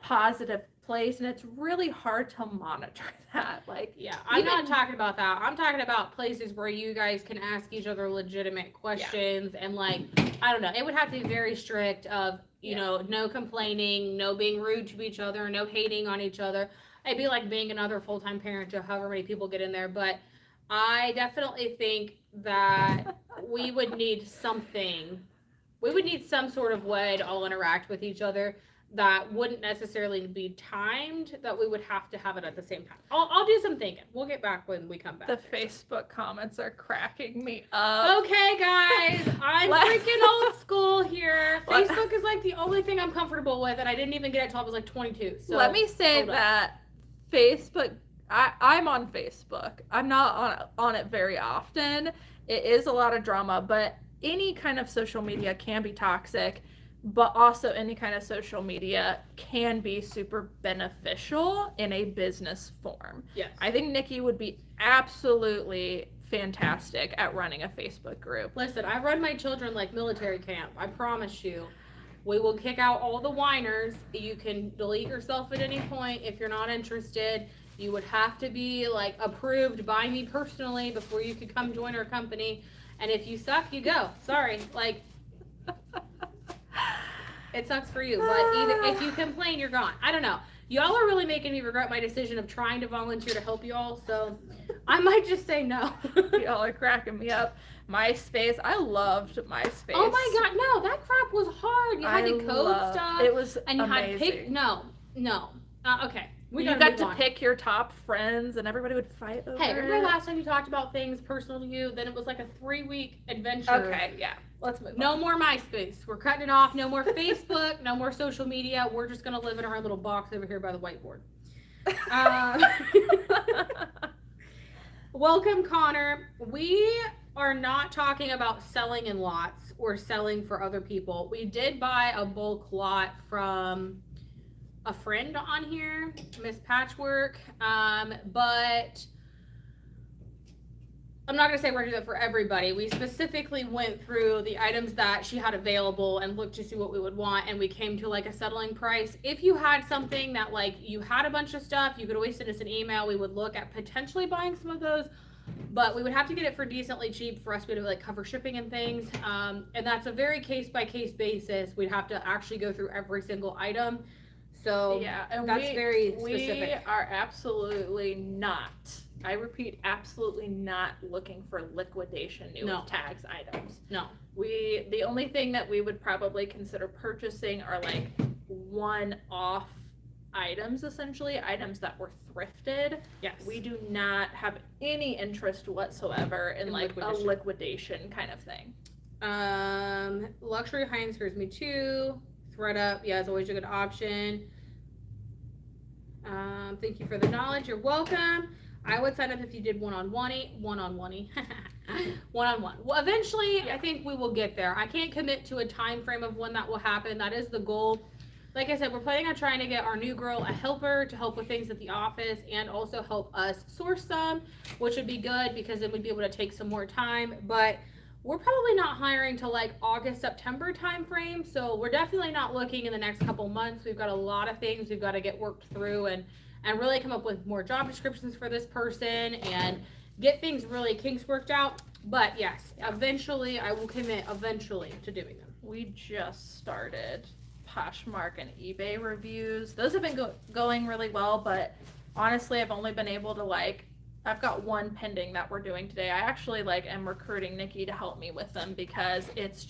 positive place, and it's really hard to monitor that. Like, I'm not talking about that. I'm talking about places where you guys can ask each other legitimate questions, and like, I don't know, it would have to be very strict of, no complaining, no being rude to each other, no hating on each other. It'd be like being another full-time parent to however many people get in there. But I definitely think that we would need something. We would need some sort of way to all interact with each other that wouldn't necessarily be timed, that we would have to have it at the same time. I'll do some thinking. We'll get back when we come back. The Facebook comments are cracking me up. Okay, guys. I'm freaking old school here. Facebook is like the only thing I'm comfortable with, and I didn't even get it until I was like 22. So let me say that Facebook, I'm on Facebook. I'm not on it very often. It is a lot of drama, but any kind of social media can be toxic. But also any kind of social media can be super beneficial in a business form. Yes. I think Nikki would be absolutely fantastic at running a Facebook group. Listen, I run my children like military camp. I promise you. We will kick out all the whiners. You can delete yourself at any point if you're not interested. You would have to be like approved by me personally before you could come join our company. And if you suck, you go. Sorry. Like, It sucks for you, but either if you complain, you're gone. I don't know. Y'all are really making me regret my decision of trying to volunteer to help y'all, so I might just say no. Y'all are cracking me up. MySpace, I loved MySpace. Oh my god, no, that crap was hard. You had to code stuff. It was and you amazing. had pick. No. Okay. You got to pick your top friends, and everybody would fight over Hey, remember it. last time you talked about things personal to you? Then it was like a 3-week adventure. Okay, yeah. Let's move on. No more MySpace. We're cutting it off. No more Facebook. No more social media. We're just going to live in our own little box over here by the whiteboard. Welcome, Connor. We are not talking about selling in lots or selling for other people. We did buy a bulk lot from a friend on here, Miss Patchwork, but I'm not going to say we're going to do that for everybody. We specifically went through the items that she had available and looked to see what we would want, and we came to like a settling price. If you had something that like you had a bunch of stuff, you could always send us an email. We would look at potentially buying some of those, but we would have to get it for decently cheap for us to be able to like cover shipping and things. And that's a very case-by-case basis. We'd have to actually go through every single item. So yeah, and that's very specific. We are absolutely not, I repeat, absolutely not looking for liquidation new tags items. No. The only thing that we would probably consider purchasing are like one-off items, essentially, items that were thrifted. Yes. We do not have any interest whatsoever in like a liquidation kind of thing. Luxury high-end scares me too. Thread up, yeah, is always a good option. Thank you for the knowledge. You're welcome. I would sign up if you did one-on-one. One-on-one. Well, eventually, I think we will get there. I can't commit to a time frame of when that will happen. That is the goal. Like I said, we're planning on trying to get our new girl a helper to help with things at the office and also help us source some, which would be good because then we'd be able to take some more time. But we're probably not hiring till like August, September time frame. So we're definitely not looking in the next couple months. We've got a lot of things we've got to get worked through and really come up with more job descriptions for this person and get things really kinks worked out. But yes, eventually I will commit eventually to doing them. We just started Poshmark and eBay reviews. Those have been going really well, but honestly, I've only been able to I've got one pending that we're doing today. I actually am recruiting Nikki to help me with them because it's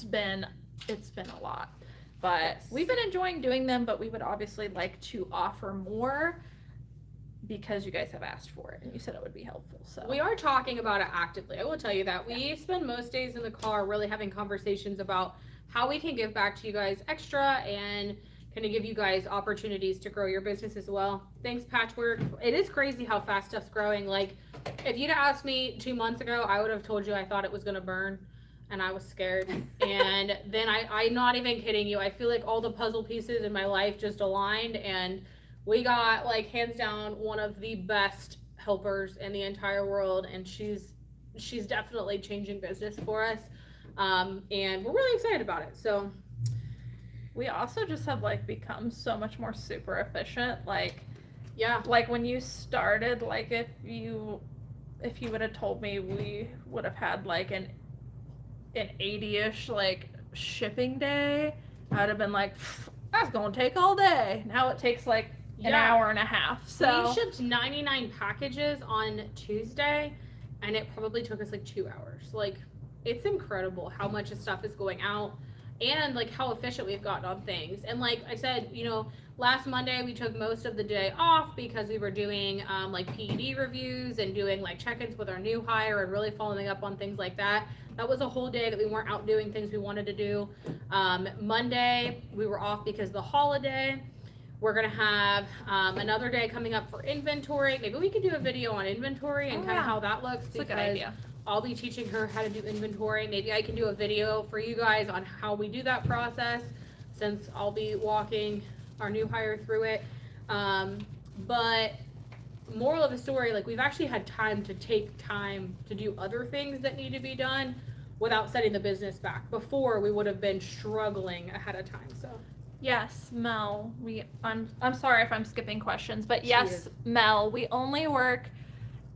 been a lot. But we've been enjoying doing them, but we would obviously like to offer more because you guys have asked for it and you said it would be helpful. So we are talking about it actively. I will tell you that. We spend most days in the car really having conversations about how we can give back to you guys extra and kind of give you guys opportunities to grow your business as well. Thanks, Patchwork. It is crazy how fast stuff's growing. Like, if you'd asked me 2 months ago, I would have told you I thought it was going to burn and I was scared. And then I'm not even kidding you. I feel like all the puzzle pieces in my life just aligned and we got hands down one of the best helpers in the entire world. And she's definitely changing business for us. And we're really excited about it. So we also just have become so much more super efficient. Yeah. When you started, if you would have told me we would have had an 80-ish shipping day, I would have been that's gonna take all day. Now it takes an hour and a half. So we shipped 99 packages on Tuesday and it probably took us 2 hours. It's incredible how much stuff is going out and how efficient we've gotten on things. And like I said, last Monday we took most of the day off because we were doing PED reviews and doing check-ins with our new hire and really following up on things like that. That was a whole day that we weren't out doing things we wanted to do. Monday we were off because of the holiday. We're gonna have another day coming up for inventory. Maybe we could do a video on inventory and kind of how that looks. That's a good idea. I'll be teaching her how to do inventory. Maybe I can do a video for you guys on how we do that process since I'll be walking our new hire through it. But moral of the story, we've actually had time to take time to do other things that need to be done without setting the business back. Before we would have been struggling ahead of time. So yes, Mel, I'm sorry if I'm skipping questions, but yes, Mel, we only work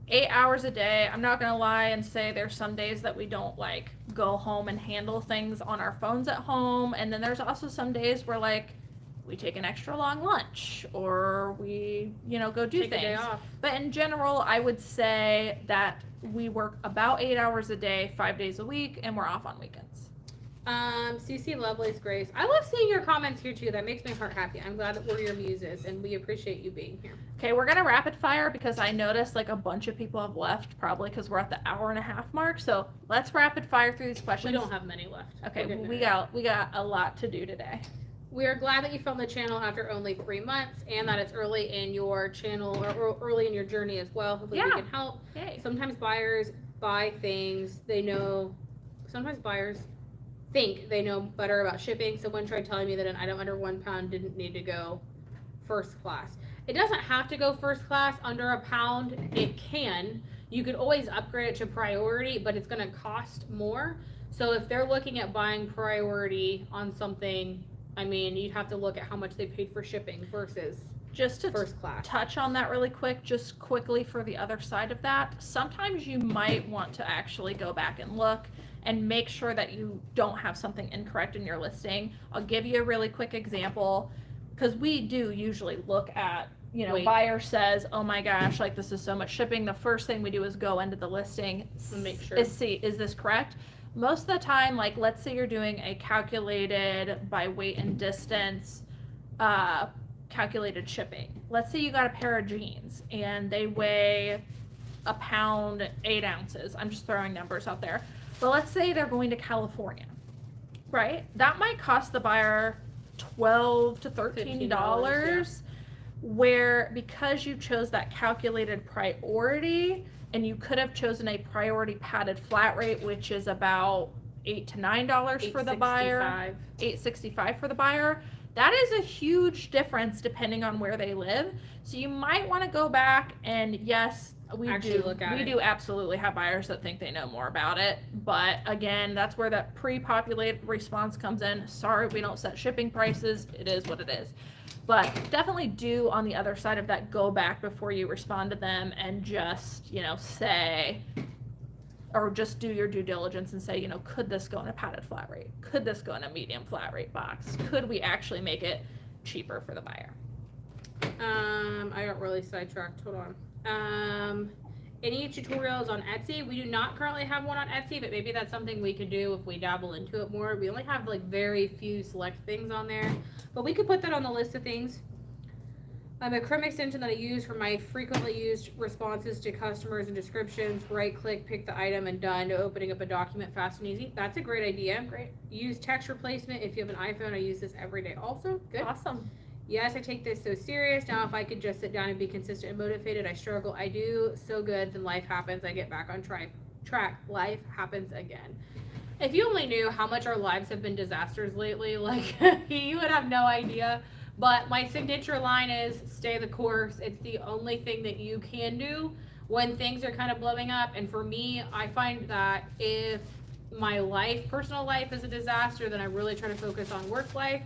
8 hours a day. I'm not gonna lie and say there's some days that we don't like go home and handle things on our phones at home, and then there's also some days where like we take an extra long lunch or we, go do Take things. a day off. But in general, I would say that we work about 8 hours a day, 5 days a week, and we're off on weekends. CC Lovelace Grace. I love seeing your comments here too. That makes my heart happy. I'm glad that we're your muses and we appreciate you being here. Okay, we're gonna rapid fire because I noticed like a bunch of people have left, probably because we're at the hour and a half mark. So let's rapid fire through these questions. We don't have many left. Okay, we got a lot to do today. We are glad that you found the channel after only 3 months and that it's early in your channel or early in your journey as well. Hopefully we can help. Yay. Sometimes buyers buy things they know. Sometimes buyers think they know better about shipping. Someone tried telling me that an item under 1 pound didn't need to go first class. It doesn't have to go first class under a pound. It can. You could always upgrade it to priority, but it's going to cost more. So if they're looking at buying priority on something, I mean, you'd have to look at how much they paid for shipping versus just to first class. Touch on that really quick, just quickly for the other side of that. Sometimes you might want to actually go back and look and make sure that you don't have something incorrect in your listing. I'll give you a really quick example because we do usually look at, buyer says, oh my gosh, like this is so much shipping. The first thing we do is go into the listing and make sure. Is this correct? Most of the time, like let's say you're doing a calculated by weight and distance, calculated shipping. Let's say you got a pair of jeans and they weigh a pound, 8 ounces. I'm just throwing numbers out there. But let's say they're going to California, right? That might cost the buyer $12 to $13, where because you chose that calculated priority, and you could have chosen a priority padded flat rate, which is about $8 to $9 for the buyer, $8.65 for the buyer. That is a huge difference depending on where they live. So you might want to go back and yes, we do absolutely have buyers that think they know more about it. But again, that's where that pre-populated response comes in. Sorry, we don't set shipping prices. It is what it is. But definitely do on the other side of that, go back before you respond to them and just, say, or just do your due diligence and say, could this go in a padded flat rate? Could this go in a medium flat rate box? Could we actually make it cheaper for the buyer? I got really sidetracked. Hold on. Any tutorials on Etsy? We do not currently have one on Etsy, but maybe that's something we could do if we dabble into it more. We only have like very few select things on there, but we could put that on the list of things. A Chrome extension that I use for my frequently used responses to customers and descriptions. Right click, pick the item, and done to opening up a document fast and easy. That's a great idea. Great. Use text replacement. If you have an iPhone, I use this every day also. Good. Awesome. Yes, I take this so serious. Now, if I could just sit down and be consistent and motivated, I struggle. I do so good. Then life happens. I get back on track. Life happens again. If you only knew how much our lives have been disasters lately, like you would have no idea. But my signature line is stay the course. It's the only thing that you can do when things are kind of blowing up. And for me, I find that if my personal life is a disaster, then I really try to focus on work life,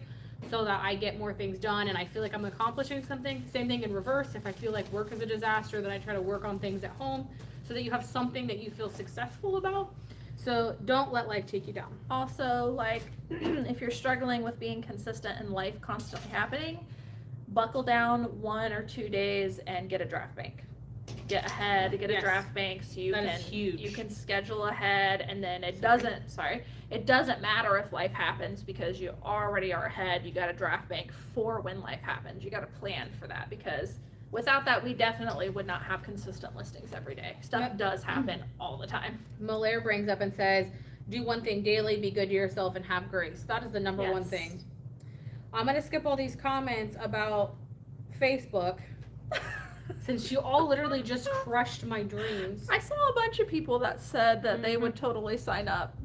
so that I get more things done and I feel like I'm accomplishing something. Same thing in reverse. If I feel like work is a disaster, then I try to work on things at home so that you have something that you feel successful about. So don't let life take you down. Also, like, if you're struggling with being consistent and life constantly happening, buckle down 1 or 2 days and get a draft bank. Get ahead, get a draft bank so you can schedule ahead, and then it doesn't matter if life happens because you already are ahead. You got a draft bank for when life happens. You got to plan for that, because without that, we definitely would not have consistent listings every day. Stuff does happen all the time. Malaire brings up and says, do one thing daily, be good to yourself, and have grace. That is the number one thing. I'm going to skip all these comments about Facebook since you all literally just crushed my dreams. I saw a bunch of people that said that they would totally sign up.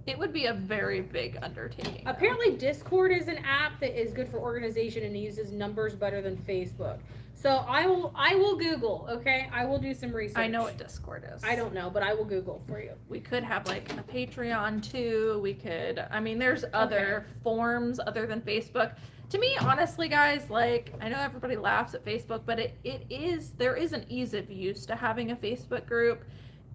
It would be a very big undertaking. Apparently Discord is an app that is good for organization and it uses numbers better than Facebook. So I will Google, okay? I will do some research. I know what Discord is. I don't know, but I will Google for you. We could have like a Patreon too. There's other forms other than Facebook. To me, honestly, guys, like, I know everybody laughs at Facebook, but there is an ease of use to having a Facebook group.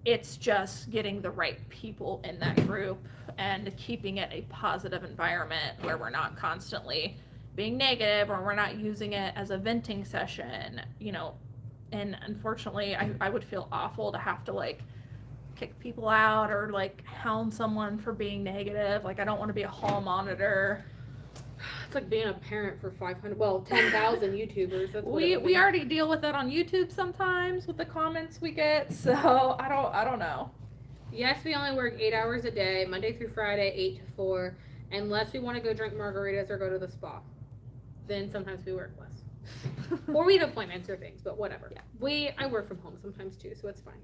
It's just getting the right people in that group and keeping it a positive environment where we're not constantly being negative or we're not using it as a venting session, you know. And unfortunately, I would feel awful to have to, like, kick people out or, like, hound someone for being negative. Like, I don't want to be a hall monitor. It's like being a parent for 10,000 YouTubers. That's what we already deal with that on YouTube sometimes with the comments we get, so I don't know. Yes, we only work 8 hours a day, Monday through Friday, 8 to 4, unless we want to go drink margaritas or go to the spa. Then sometimes we work less. Or we have appointments or things, but whatever. Yeah. I work from home sometimes too, so it's fine.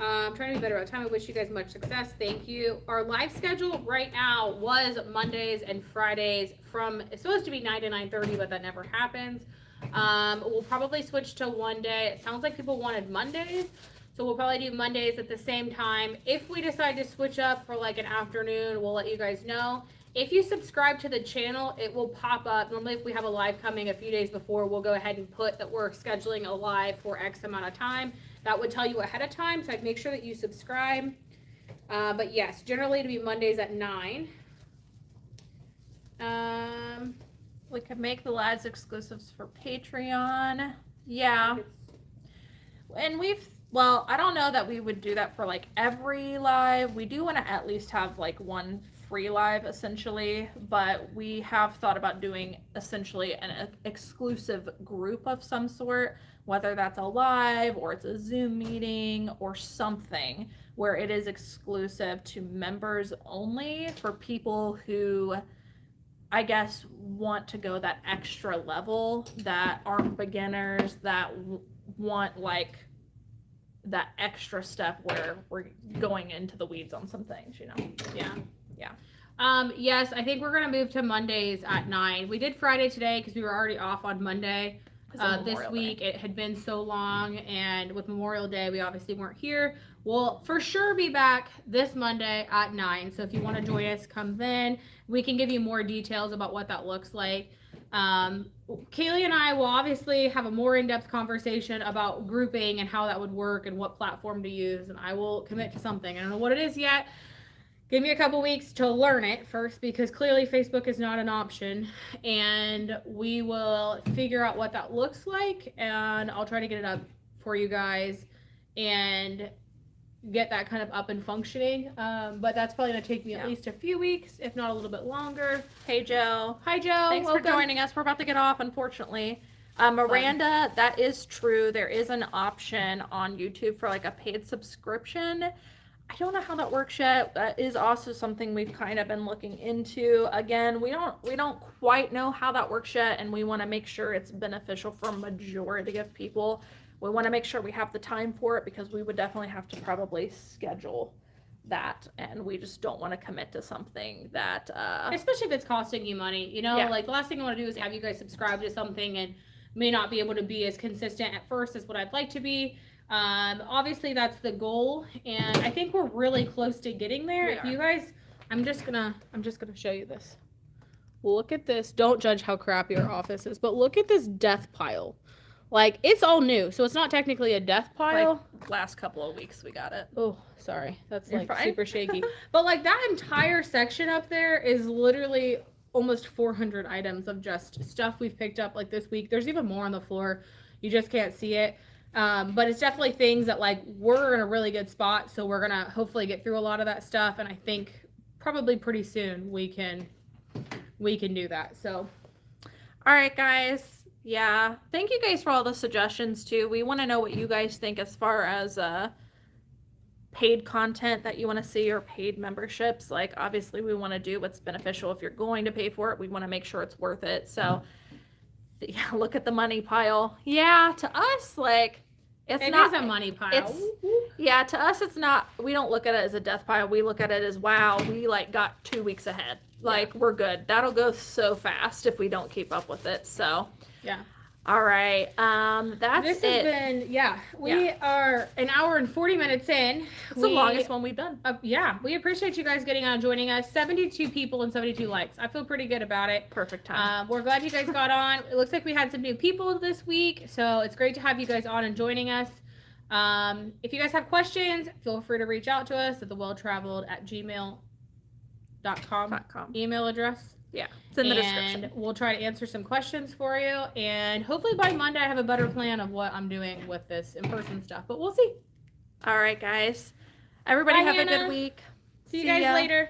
I'm trying to be better about time. I wish you guys much success. Thank you. Our live schedule right now was Mondays and Fridays it's supposed to be 9 to 9:30, but that never happens. We'll probably switch to one day. It sounds like people wanted Mondays, so we'll probably do Mondays at the same time. If we decide to switch up for like an afternoon, we'll let you guys know. If you subscribe to the channel, it will pop up. Normally, if we have a live coming a few days before, we'll go ahead and put that we're scheduling a live for X amount of time. That would tell you ahead of time, so I'd make sure that you subscribe. But yes, generally to be Mondays at 9. We could make the lives exclusives for Patreon. Yeah. And I don't know that we would do that for like every live. We do want to at least have like one free live essentially, but we have thought about doing essentially an exclusive group of some sort, whether that's a live or it's a Zoom meeting or something where it is exclusive to members only for people who, I guess, want to go that extra level, that aren't beginners, that want like that extra step where we're going into the weeds on some things, you know? Yeah. Yeah. Yes, I think we're going to move to Mondays at 9. We did Friday today because we were already off on Monday. This week it had been so long, and with Memorial Day we obviously weren't here. We'll for sure be back this Monday at 9, so if you want to join us, come then. We can give you more details about what that looks like. Cayley and I will obviously have a more in-depth conversation about grouping and how that would work and what platform to use, and I will commit to something. I don't know what it is yet. Give me a couple weeks to learn it first, because clearly Facebook is not an option, and we will figure out what that looks like, and I'll try to get it up for you guys and get that kind of up and functioning. But that's probably going to take me at least a few weeks, if not a little bit longer. Hey, Joe. Hi, Joe. Thanks for joining us. We're about to get off, unfortunately. Miranda, that is true. There is an option on YouTube for like a paid subscription. I don't know how that works yet. That is also something we've kind of been looking into. Again, we don't quite know how that works yet, and we want to make sure it's beneficial for a majority of people. We want to make sure we have the time for it, because we would definitely have to probably schedule that, and we just don't want to commit to something that especially if it's costing you money, you know. Like the last thing I want to do is have you guys subscribe to something and may not be able to be as consistent at first as what I'd like to be. Obviously that's the goal, and I think we're really close to getting there. If you guys, I'm just gonna show you this. Look at this. Don't judge how crappy our office is, but look at this death pile. Like, it's all new, so it's not technically a death pile. Like, last couple of weeks we got it. Oh, sorry. That's like super shaky. But like that entire section up there is literally almost 400 items of just stuff we've picked up like this week. There's even more on the floor. You just can't see it. But it's definitely things that like we're in a really good spot, so we're gonna hopefully get through a lot of that stuff, and I think probably pretty soon we can do that. So all right, guys. Yeah, thank you guys for all the suggestions too. We want to know what you guys think as far as paid content that you want to see, or paid memberships. Like, obviously we want to do what's beneficial. If you're going to pay for it, we want to make sure it's worth it. So yeah, look at the money pile. Yeah, to us, like, it is a money pile. Yeah, to us it's not, we don't look at it as a death pile. We look at it as, wow, we like got 2 weeks ahead. Like, we're good. That'll go so fast if we don't keep up with it. So yeah. All right. That's This it. has been, we are an hour and 40 minutes in. It's the longest one we've done. We appreciate you guys getting on, joining us. 72 people and 72 likes. I feel pretty good about it. Perfect time. We're glad you guys got on. It looks like we had some new people this week, so it's great to have you guys on and joining us. If you guys have questions, feel free to reach out to us at the welltraveled@gmail.com email address. Yeah, it's in the description. And we'll try to answer some questions for you. And hopefully by Monday I have a better plan of what I'm doing with this in-person stuff. But we'll see. All right, guys. Everybody Bye, have Hannah. a good week. See you guys later.